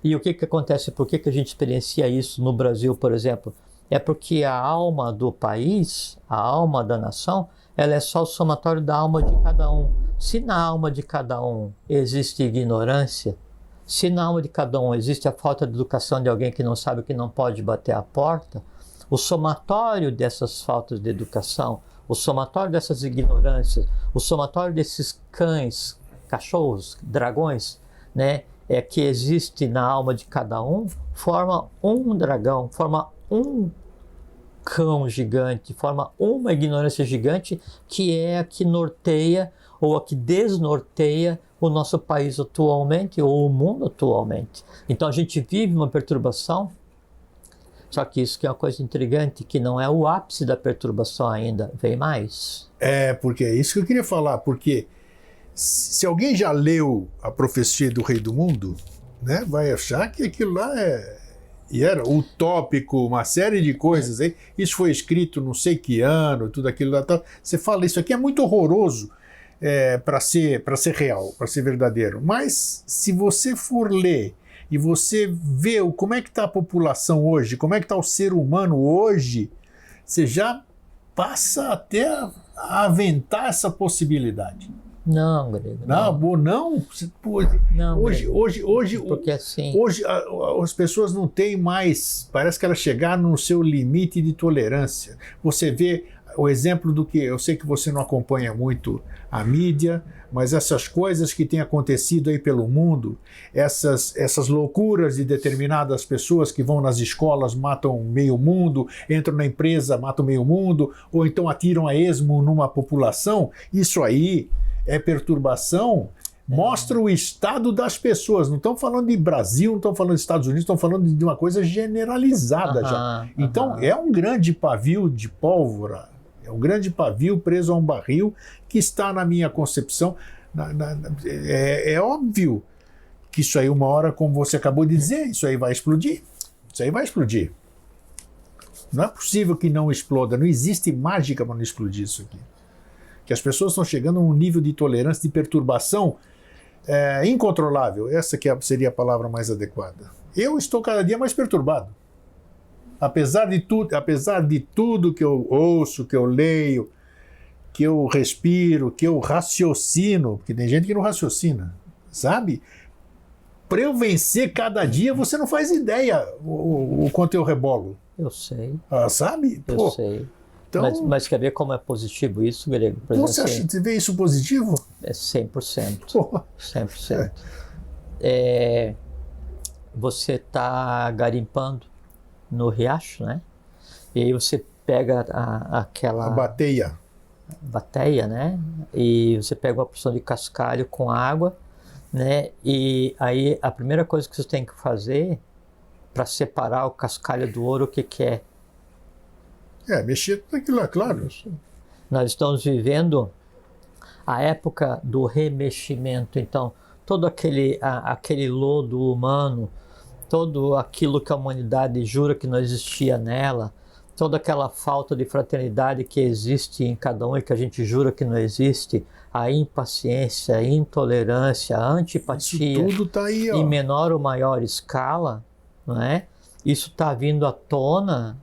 E o que acontece? Por que a gente experiencia isso no Brasil, por exemplo? É porque a alma do país, a alma da nação, ela é só o somatório da alma de cada um. Se na alma de cada um existe ignorância, se na alma de cada um existe a falta de educação de alguém que não sabe que não pode bater a porta, o somatório dessas faltas de educação, o somatório dessas ignorâncias, o somatório desses cães, cachorros, dragões, né, que existe na alma de cada um, forma um dragão, forma um cão gigante, forma uma ignorância gigante, que é a que norteia ou a que desnorteia o nosso país atualmente ou o mundo atualmente. Então a gente vive uma perturbação, só que isso que é uma coisa intrigante, que não é o ápice da perturbação ainda, vem mais. Porque é isso que eu queria falar, porque se alguém já leu a profecia do Rei do Mundo, né, vai achar que aquilo lá era utópico, uma série de coisas aí. Isso foi escrito não sei que ano, tudo aquilo lá. Tal. Você fala, isso aqui é muito horroroso para ser real, para ser verdadeiro. Mas se você for ler e você vê como é que está a população hoje, como é que está o ser humano hoje, você já passa até a aventar essa possibilidade. Não, Grego. Não. Hoje, porque assim, hoje as pessoas não têm mais, parece que elas chegaram no seu limite de tolerância. Você vê o exemplo do que, eu sei que você não acompanha muito a mídia, mas essas coisas que têm acontecido aí pelo mundo, essas loucuras de determinadas pessoas que vão nas escolas, matam meio mundo, entram na empresa, matam meio mundo, ou então atiram a esmo numa população, isso aí é perturbação, mostra o estado das pessoas. Não estão falando de Brasil, não estão falando dos Estados Unidos, estão falando de uma coisa generalizada já. Então é um grande pavio de pólvora, é um grande pavio preso a um barril que está, na minha concepção, é óbvio que isso aí uma hora, como você acabou de dizer, isso aí vai explodir. Isso aí vai explodir. Não é possível que não exploda, não existe mágica para não explodir isso aqui. Que as pessoas estão chegando a um nível de tolerância, de perturbação incontrolável. Essa que seria a palavra mais adequada. Eu estou cada dia mais perturbado. Apesar de tudo que eu ouço, que eu leio, que eu respiro, que eu raciocino, porque tem gente que não raciocina, sabe? Para eu vencer cada dia, você não faz ideia o quanto eu rebolo. Eu sei. Sabe? Eu sei. Então, mas quer ver como é positivo isso, Grego? Você vê isso positivo? É 100%. Porra. 100%. Você está garimpando no riacho, né? E aí você pega aquela... A bateia, né? E você pega uma porção de cascalho com água, né? E aí a primeira coisa que você tem que fazer para separar o cascalho do ouro, o que é? Mexer com aquilo lá, claro. Nós estamos vivendo a época do remeximento. Então, todo aquele lodo humano, todo aquilo que a humanidade jura que não existia nela, toda aquela falta de fraternidade que existe em cada um e que a gente jura que não existe, a impaciência, a intolerância, a antipatia, isso tudo tá aí, em menor ou maior escala, não é? Isso está vindo à tona.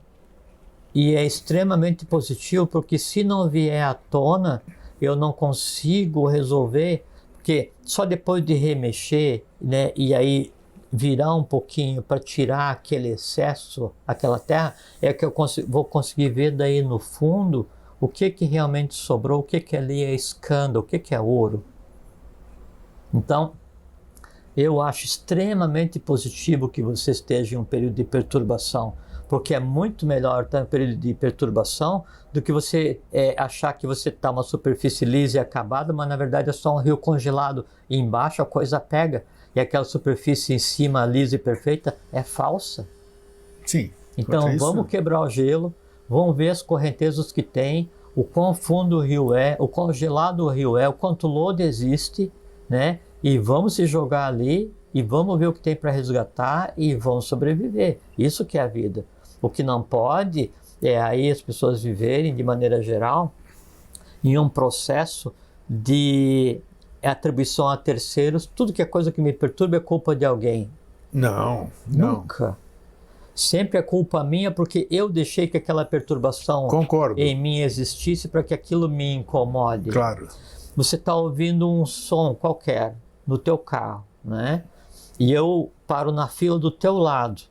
E é extremamente positivo, porque se não vier à tona, eu não consigo resolver, porque só depois de remexer, né, e aí virar um pouquinho para tirar aquele excesso, aquela terra, é que eu vou conseguir ver daí no fundo o que realmente sobrou, o que ali é escândalo, o que é ouro. Então, Eu acho extremamente positivo que você esteja em um período de perturbação, porque é muito melhor estar em um período de perturbação do que você achar que você está uma superfície lisa e acabada, mas na verdade é só um rio congelado e embaixo a coisa pega e aquela superfície em cima lisa e perfeita é falsa. Sim. Então vamos quebrar o gelo, vamos ver as correntezas que tem, o quão fundo o rio é, o quão gelado o rio é, o quanto lodo existe, né? E vamos se jogar ali e vamos ver o que tem para resgatar e vamos sobreviver. Isso que é a vida. O que não pode é aí as pessoas viverem de maneira geral em um processo de atribuição a terceiros. Tudo que é coisa que me perturba é culpa de alguém. Não. Nunca. Sempre é culpa minha porque eu deixei que aquela perturbação em mim existisse para que aquilo me incomode. Claro. Você está ouvindo um som qualquer no teu carro, né? E eu paro na fila do teu lado.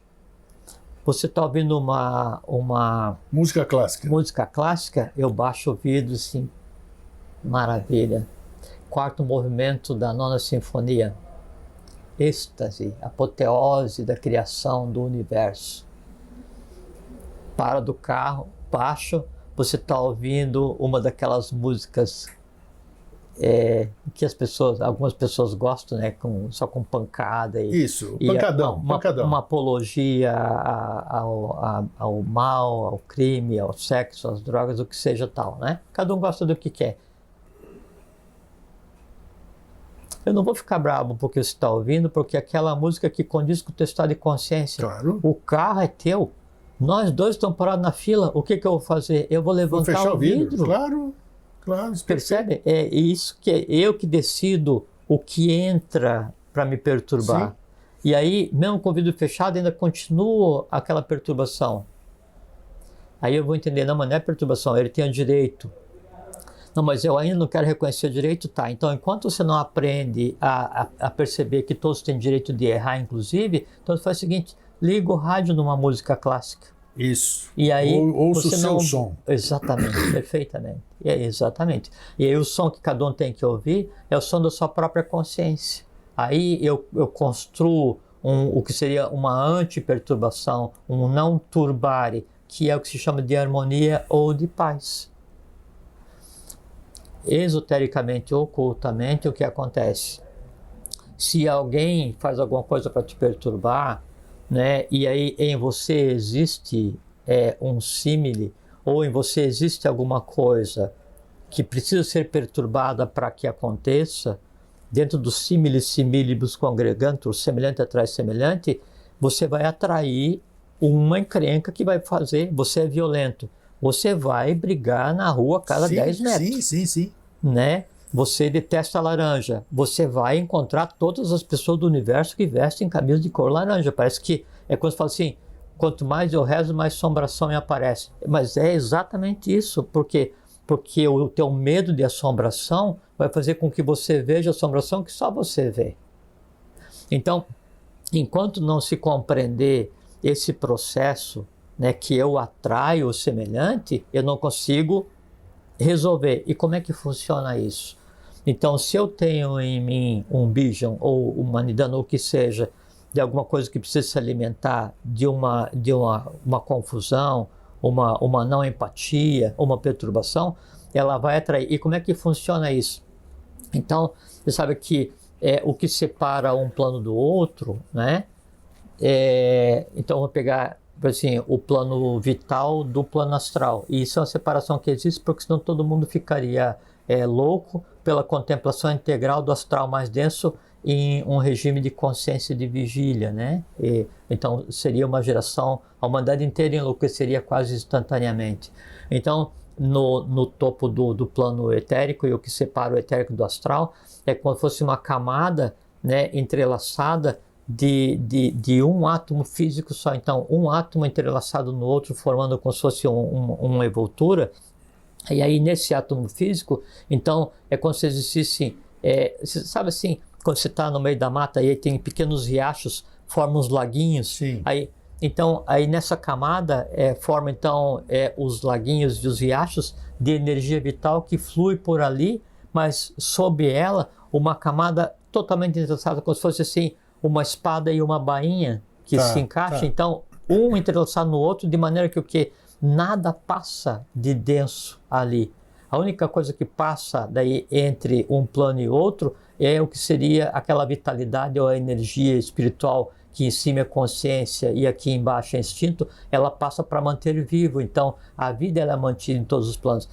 Você está ouvindo uma música clássica. Música clássica, eu baixo o ouvido assim, maravilha. Quarto movimento da Nona Sinfonia. Êxtase, apoteose da criação do universo. Para do carro, baixo, você está ouvindo uma daquelas músicas que algumas pessoas gostam, né, só com pancada. Isso, pancadão. Uma apologia ao mal, ao crime, ao sexo, às drogas, o que seja tal, né? Cada um gosta do que quer. Eu não vou ficar bravo porque você está ouvindo, porque aquela música que condiz com o teu estado de consciência. Claro. O carro é teu. Nós dois estamos parados na fila. O que eu vou fazer? Eu vou levantar fechar o vidro. Claro. Percebe? É isso que é eu que decido o que entra para me perturbar. Sim. E aí, mesmo com o vidro fechado, ainda continua aquela perturbação. Aí eu vou entender, não, mas não é perturbação, ele tem o direito. Não, mas eu ainda não quero reconhecer o direito, tá? Então, enquanto você não aprende a perceber que todos têm direito de errar, inclusive, então você faz o seguinte, liga o rádio numa música clássica. Isso. E aí ouça você o seu som. Exatamente, perfeitamente. Exatamente. E aí o som que cada um tem que ouvir é o som da sua própria consciência. Aí eu construo o que seria uma anti-perturbação, um não turbare, que é o que se chama de harmonia ou de paz. Esotericamente ou ocultamente, o que acontece? Se alguém faz alguma coisa para te perturbar, né, e aí em você existe um símile, ou em você existe alguma coisa que precisa ser perturbada para que aconteça, dentro do símilis similibus congregantur, semelhante atrai semelhante, você vai atrair uma encrenca que vai fazer, você é violento, você vai brigar na rua a cada 10 metros. Sim. Né? Você detesta a laranja, você vai encontrar todas as pessoas do universo que vestem camisas de cor laranja. Parece que é quando você fala assim, quanto mais eu rezo, mais assombração me aparece. Mas é exatamente isso, porque o teu medo de assombração vai fazer com que você veja assombração que só você vê. Então, enquanto não se compreender esse processo, né, que eu atraio o semelhante, eu não consigo resolver. E como é que funciona isso? Então, se eu tenho em mim um bijan ou uma nidana, ou o que seja, de alguma coisa que precisa se alimentar de uma confusão, uma não empatia, uma perturbação, ela vai atrair. E como é que funciona isso? Então, você sabe que o que separa um plano do outro, né? Então, vou pegar assim, o plano vital do plano astral. E isso é uma separação que existe porque senão todo mundo ficaria louco pela contemplação integral do astral mais denso em um regime de consciência de vigília, né? Então seria uma geração, a humanidade inteira enlouqueceria quase instantaneamente. Então no topo do plano etérico, e o que separa o etérico do astral é como se fosse uma camada, né, entrelaçada de um átomo físico só. Então um átomo entrelaçado no outro, formando como se fosse uma envoltura. E aí nesse átomo físico, então é como se existisse, sabe assim, quando você está no meio da mata e aí tem pequenos riachos, formam uns laguinhos. Sim. Aí nessa camada forma então os laguinhos e os riachos de energia vital que flui por ali, mas sob ela uma camada totalmente entrelaçadas, como se fosse assim, uma espada e uma bainha que se encaixam. Então, um entrelaçado no outro, de maneira que o quê? Nada passa de denso ali. A única coisa que passa daí entre um plano e outro é o que seria aquela vitalidade ou a energia espiritual que em cima é consciência e aqui embaixo é instinto, ela passa para manter vivo. Então, a vida ela é mantida em todos os planos.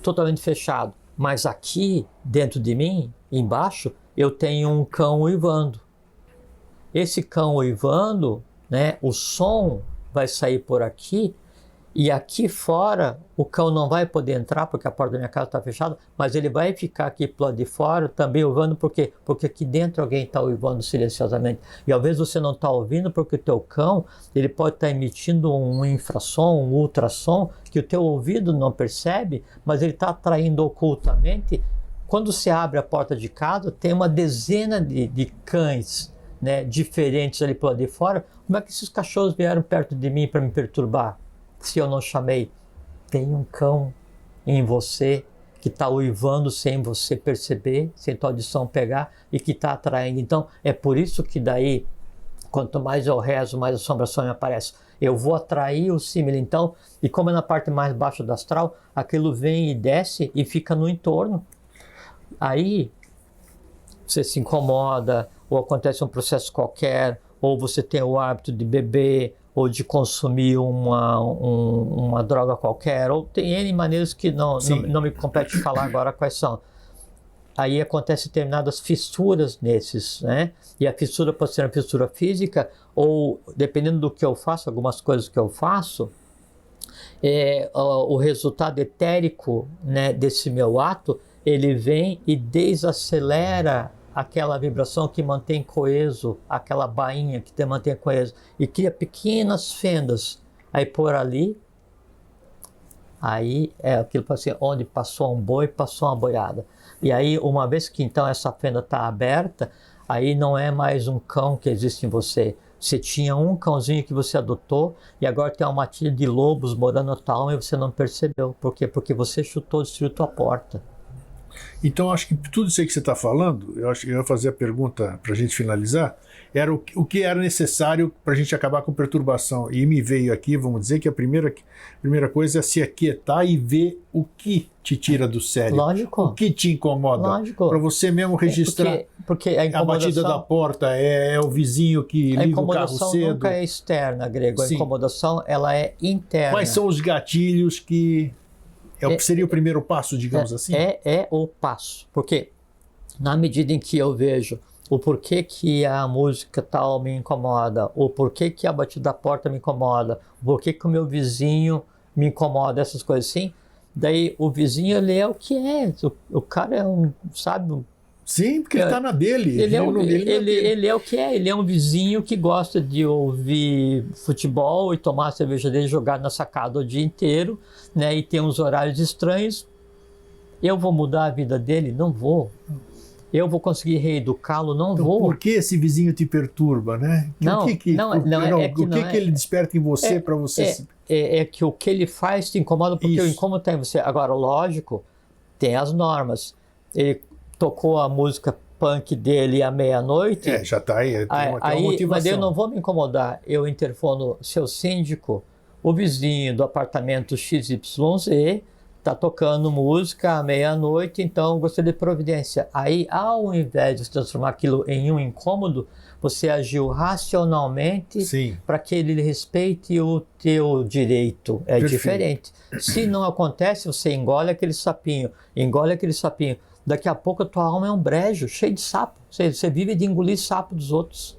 Totalmente fechado. Mas aqui, dentro de mim, embaixo, eu tenho um cão uivando. Esse cão uivando, né, o som vai sair por aqui, e aqui fora o cão não vai poder entrar porque a porta da minha casa está fechada, mas ele vai ficar aqui pro lado de fora também uivando, por quê? Porque aqui dentro alguém está uivando silenciosamente. E às vezes você não está ouvindo porque o teu cão ele pode estar emitindo um infrassom, um ultrassom, que o teu ouvido não percebe, mas ele está atraindo ocultamente. Quando você abre a porta de casa, tem uma dezena de cães, né, diferentes ali pro lado de fora. Como é que esses cachorros vieram perto de mim para me perturbar? Se eu não chamei, tem um cão em você que está uivando sem você perceber, sem tua audição pegar e que está atraindo. Então, é por isso que daí, quanto mais eu rezo, mais assombração me aparece. Eu vou atrair o símile, então, e como é na parte mais baixa do astral, aquilo vem e desce e fica no entorno. Aí, você se incomoda, ou acontece um processo qualquer, ou você tem o hábito de beber, ou de consumir uma droga qualquer, ou tem N maneiras que não me compete falar agora quais são. Aí acontecem determinadas fissuras nesses, né? E a fissura pode ser uma fissura física, ou dependendo do que eu faço, algumas coisas que eu faço, o resultado etérico, né, desse meu ato, ele vem e desacelera aquela vibração que mantém coeso, aquela bainha que te mantém coeso, e cria pequenas fendas. Aí por ali, aí é aquilo assim, onde passou um boi, passou uma boiada. E aí, uma vez que então essa fenda está aberta, aí não é mais um cão que existe em você. Você tinha um cãozinho que você adotou e agora tem uma matilha de lobos morando na tua alma e você não percebeu. Por quê? Porque você chutou, destruiu tua porta. Então, acho que tudo isso aí que você está falando, eu acho que eu ia fazer a pergunta para a gente finalizar, era o que era necessário para a gente acabar com perturbação. E me veio aqui, vamos dizer, que a primeira coisa é se aquietar e ver o que te tira do sério. Lógico. O que te incomoda. Lógico. Para você mesmo registrar. Porque a batida da porta, é o vizinho que liga o carro cedo. A incomodação nunca é externa, Grego. A incomodação, ela é interna. Quais são os gatilhos que... seria o primeiro passo, digamos assim? É o passo. Porque na medida em que eu vejo o porquê que a música tal me incomoda, o porquê que a batida da porta me incomoda, o porquê que o meu vizinho me incomoda, essas coisas assim, daí o vizinho, ele é o que é. O cara é sabe... Sim, porque ele está na dele. Ele é o que é. Ele é um vizinho que gosta de ouvir futebol e tomar a cerveja dele, jogar na sacada o dia inteiro, né? E tem uns horários estranhos. Eu vou mudar a vida dele? Não vou. Eu vou conseguir reeducá-lo? Não então, vou. Por que esse vizinho te perturba, né? O que ele desperta em você para você... É que o que ele faz te incomoda porque o incômodo está em você. Agora, lógico, tem as normas. Ele tocou a música punk dele à meia-noite. Já está aí. Tem uma motivação. Mas eu não vou me incomodar. Eu interfono seu síndico, o vizinho do apartamento XYZ, está tocando música à meia-noite, então gostaria de providência. Aí, ao invés de transformar aquilo em um incômodo, você agiu racionalmente para que ele respeite o teu direito. É Perfeito. Diferente. Se não acontece, você engole aquele sapinho. Daqui a pouco a tua alma é um brejo, cheio de sapo. Você vive de engolir sapo dos outros.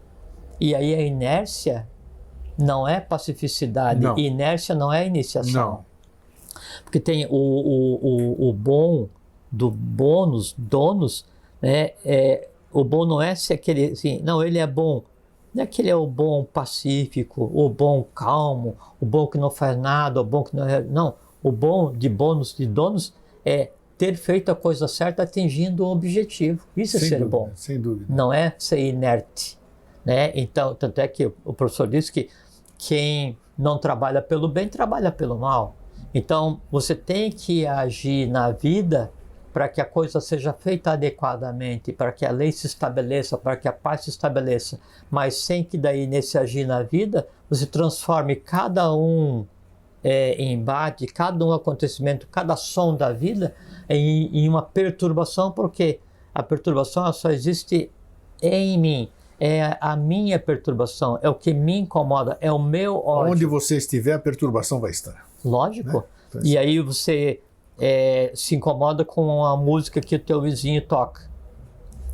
E aí a inércia não é pacificidade. Não. Inércia não é iniciação. Não. Porque tem o bom do bônus, né? O bom não é se aquele... Assim, não, ele é bom. Não é que ele é o bom pacífico, o bom calmo, o bom que não faz nada, o bom que não... Não, o bom de bônus, de donos, é ter feito a coisa certa atingindo o objetivo. Isso é ser bom. Sem dúvida. Não é ser inerte, né? Então, tanto é que o professor disse que quem não trabalha pelo bem, trabalha pelo mal. Então, você tem que agir na vida para que a coisa seja feita adequadamente, para que a lei se estabeleça, para que a paz se estabeleça, mas sem que daí nesse agir na vida você transforme cada um embate, cada um acontecimento, cada som da vida em uma perturbação, porque a perturbação ela só existe em mim. É a minha perturbação, é o que me incomoda, é o meu ódio. Onde você estiver, a perturbação vai estar. Lógico. Né? Então, e aí você se incomoda com a música que o teu vizinho toca.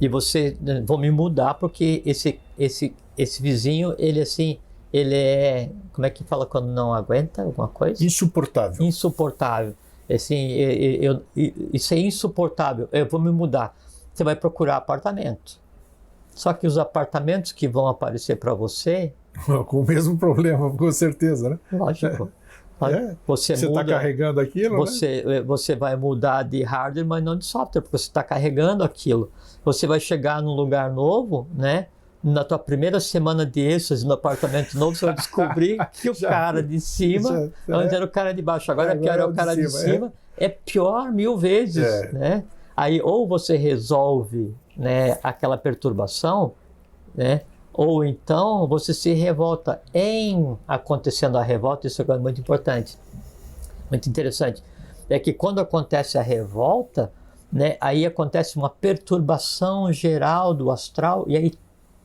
E você, vou me mudar porque esse vizinho, ele assim, ele é, como é que fala quando não aguenta alguma coisa? Insuportável. Insuportável. Assim, isso é insuportável, eu vou me mudar. Você vai procurar apartamento. Só que os apartamentos que vão aparecer para você... Com o mesmo problema, com certeza, né? Lógico. Você está carregando aquilo, né? Você vai mudar de hardware, mas não de software, porque você está carregando aquilo. Você vai chegar num lugar novo, né? Na tua primeira semana de êxtase no apartamento novo, você vai descobrir que o cara de cima antes era o cara de baixo. Agora é pior, é o cara de cima. É pior 1000 vezes, né? Aí ou você resolve, né, aquela perturbação, né? Ou então você se revolta. Em acontecendo a revolta, isso é muito importante, muito interessante, é que quando acontece a revolta, né, aí acontece uma perturbação geral do astral e aí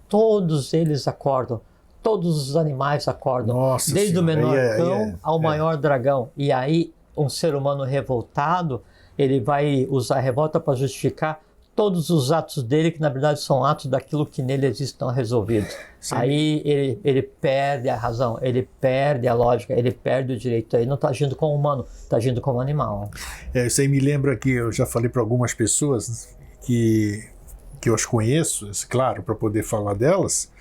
todos eles acordam, todos os animais acordam. Nossa desde senhora, o menor cão ao maior dragão. E aí um ser humano revoltado, ele vai usar a revolta para justificar todos os atos dele, que na verdade são atos daquilo que nele existe não resolvido. Sim. Aí ele perde a razão, ele perde a lógica, ele perde o direito. Ele não está agindo como humano, está agindo como animal. Isso aí me lembra que eu já falei para algumas pessoas que eu as conheço, claro, para poder falar delas,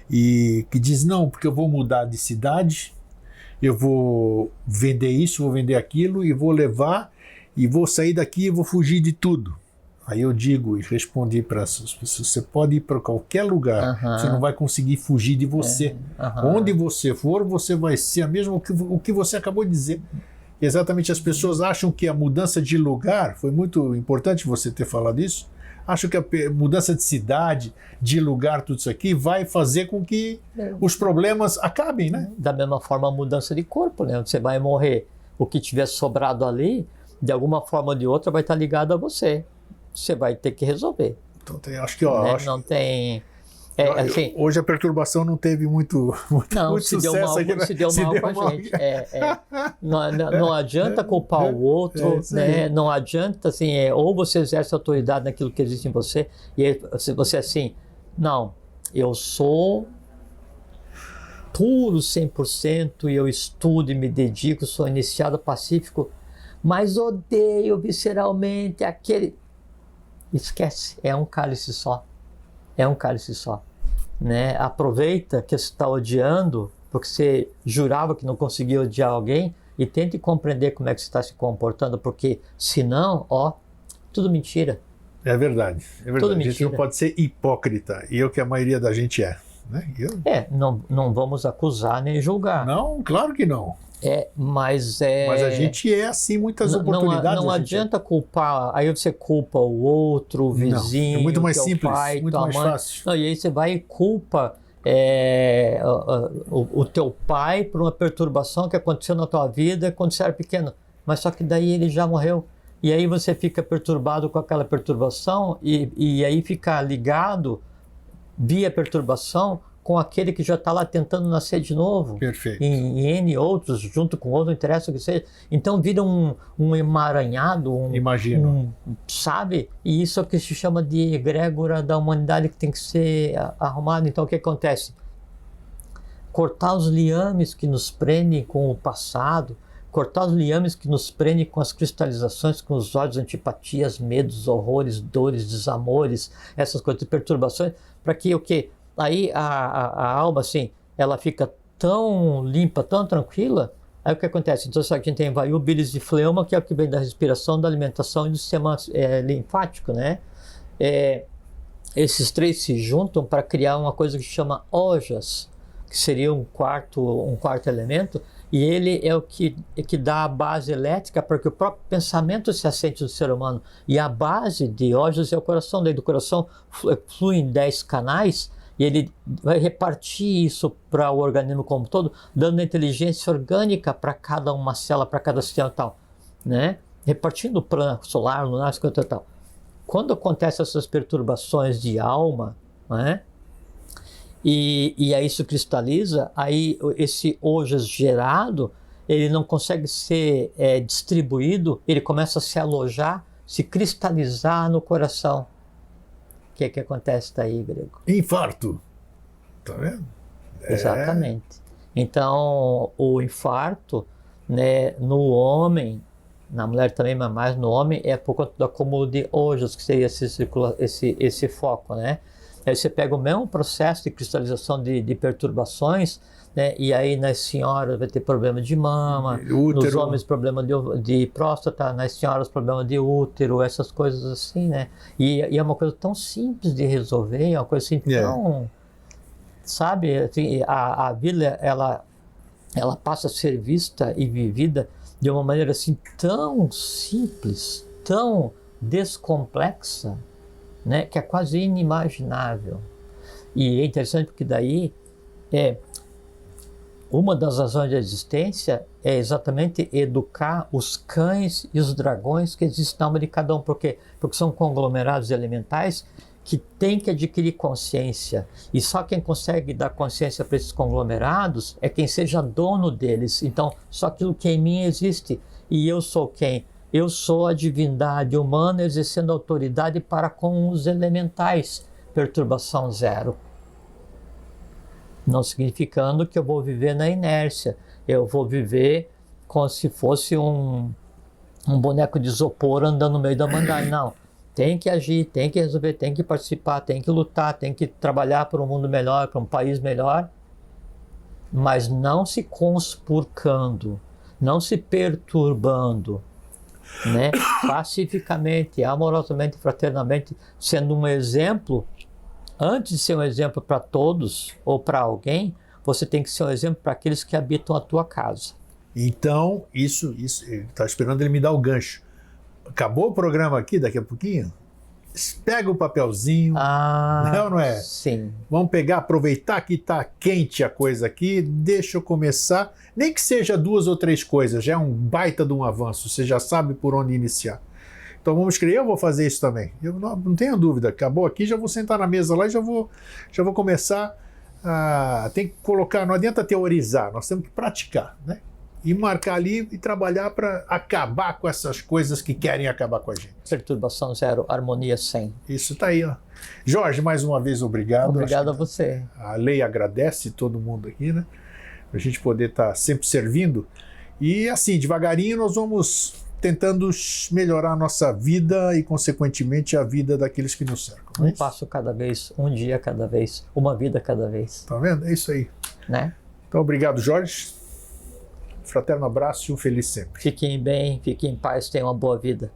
e que diz, não, porque eu vou mudar de cidade, eu vou vender isso, vou vender aquilo, e vou levar, e vou sair daqui e vou fugir de tudo. Aí eu digo e respondi para essas pessoas, você pode ir para qualquer lugar, você não vai conseguir fugir de você. Onde você for, você vai ser a mesma o que você acabou de dizer. Exatamente, as pessoas acham que a mudança de lugar, foi muito importante você ter falado isso, acham que a mudança de cidade, de lugar, tudo isso aqui, vai fazer com que os problemas acabem, né? Da mesma forma, a mudança de corpo, né? Você vai morrer, o que tiver sobrado ali, de alguma forma ou de outra, vai estar ligado a você. Você vai ter que resolver. Então, acho que, ó, né? acho não tem... assim, hoje a perturbação não teve muito sucesso aqui, né? Se deu mal com a gente. Não adianta culpar o outro, né? Não adianta, assim, ou você exerce autoridade naquilo que existe em você, e aí, você assim, não, eu sou puro 100% e eu estudo e me dedico, sou iniciado pacífico, mas odeio visceralmente aquele... Esquece, é um cálice só. É um cálice só. Né? Aproveita que você está odiando, porque você jurava que não conseguia odiar alguém, e tente compreender como é que você está se comportando, porque senão, tudo mentira. É verdade, é verdade. Tudo a gente mentira. não pode ser hipócrita, e é o que a maioria da gente é. Né? Não vamos acusar nem julgar. Não, claro que não. Mas a gente é assim, muitas oportunidades. Não adianta culpar, aí você culpa o outro, o vizinho, não, é muito mais teu simples, pai, muito tua mais mãe. fácil. Não, e aí você vai e culpa o teu pai por uma perturbação que aconteceu na tua vida quando você era pequeno, mas só que daí ele já morreu. E aí você fica perturbado com aquela perturbação e aí fica ligado via perturbação com aquele que já está lá tentando nascer de novo. Perfeito. Em N outros, junto com outro, não interessa o que seja. Então vira um emaranhado, sabe? E isso é o que se chama de egrégora da humanidade que tem que ser arrumado. Então o que acontece? Cortar os liames que nos prendem com o passado, cortar os liames que nos prendem com as cristalizações, com os ódios, antipatias, medos, horrores, dores, desamores, essas coisas, perturbações, para que o quê? Aí a alma, assim, ela fica tão limpa, tão tranquila. Aí o que acontece? Então a gente tem vayu, bilis e fleuma, que é o que vem da respiração, da alimentação e do sistema linfático, né? Esses três se juntam para criar uma coisa que se chama ojas, que seria um quarto elemento, e ele é o que dá a base elétrica para que o próprio pensamento se assente no ser humano. E a base de Ógeos é o coração. Daí do coração flui em 10 canais, e ele vai repartir isso para o organismo como um todo, dando inteligência orgânica para cada uma célula, para cada sistema tal, né? Repartindo o plano solar, lunar, tal. Quando acontecem essas perturbações de alma, né? E aí isso cristaliza, aí esse Ojas gerado, ele não consegue ser distribuído, ele começa a se alojar, se cristalizar no coração. O que é que acontece daí, Grego? Infarto. Tá vendo? Exatamente. Então, o infarto, né, no homem, na mulher também, mas mais no homem, é por conta do acúmulo de Ojas, que seria esse foco, né? Aí você pega o mesmo processo de cristalização de perturbações, né? E aí nas senhoras vai ter problema de mama, nos homens problema de próstata, nas senhoras problema de útero, essas coisas assim, né? E é uma coisa tão simples de resolver, é uma coisa assim tão... Sabe, assim, a vida, ela passa a ser vista e vivida de uma maneira assim tão simples, tão descomplexa, né, que é quase inimaginável. E é interessante porque daí uma das razões da existência é exatamente educar os cães e os dragões que existem na alma de cada um. Por quê? Porque são conglomerados elementais que têm que adquirir consciência. E só quem consegue dar consciência para esses conglomerados é quem seja dono deles. Então, só aquilo que em mim existe. E eu sou quem? Eu sou a divindade humana exercendo autoridade para com os elementais. Perturbação zero. Não significando que eu vou viver na inércia. Eu vou viver como se fosse um boneco de isopor andando no meio da mandai. Não. Tem que agir, tem que resolver, tem que participar, tem que lutar, tem que trabalhar para um mundo melhor, para um país melhor. Mas não se conspurcando, não se perturbando, né? Pacificamente, amorosamente, fraternamente, sendo um exemplo. Antes de ser um exemplo para todos ou para alguém, você tem que ser um exemplo para aqueles que habitam a tua casa. Então, isso está esperando ele me dar o gancho. Acabou o programa aqui, daqui a pouquinho? Pega o papelzinho, não é? Sim. Vamos pegar, aproveitar que está quente a coisa aqui, deixa eu começar, nem que seja 2 ou 3 coisas, já é um baita de um avanço, você já sabe por onde iniciar. Então vamos escrever, eu vou fazer isso também, eu não tenho dúvida, acabou aqui, já vou sentar na mesa lá e já vou começar a... Tem que colocar, não adianta teorizar, nós temos que praticar, né? E marcar ali e trabalhar para acabar com essas coisas que querem acabar com a gente. Perturbação zero, harmonia 100. Isso está aí, ó. Jorge, mais uma vez, obrigado. Obrigado a você. A lei agradece todo mundo aqui, né? Para a gente poder estar sempre servindo. E assim, devagarinho nós vamos tentando melhorar a nossa vida e, consequentemente, a vida daqueles que nos cercam. Um passo cada vez, um dia cada vez, uma vida cada vez. Tá vendo? É isso aí. Né? Então, obrigado, Jorge. Fraterno abraço e um feliz sempre. Fiquem bem, fiquem em paz, tenham uma boa vida.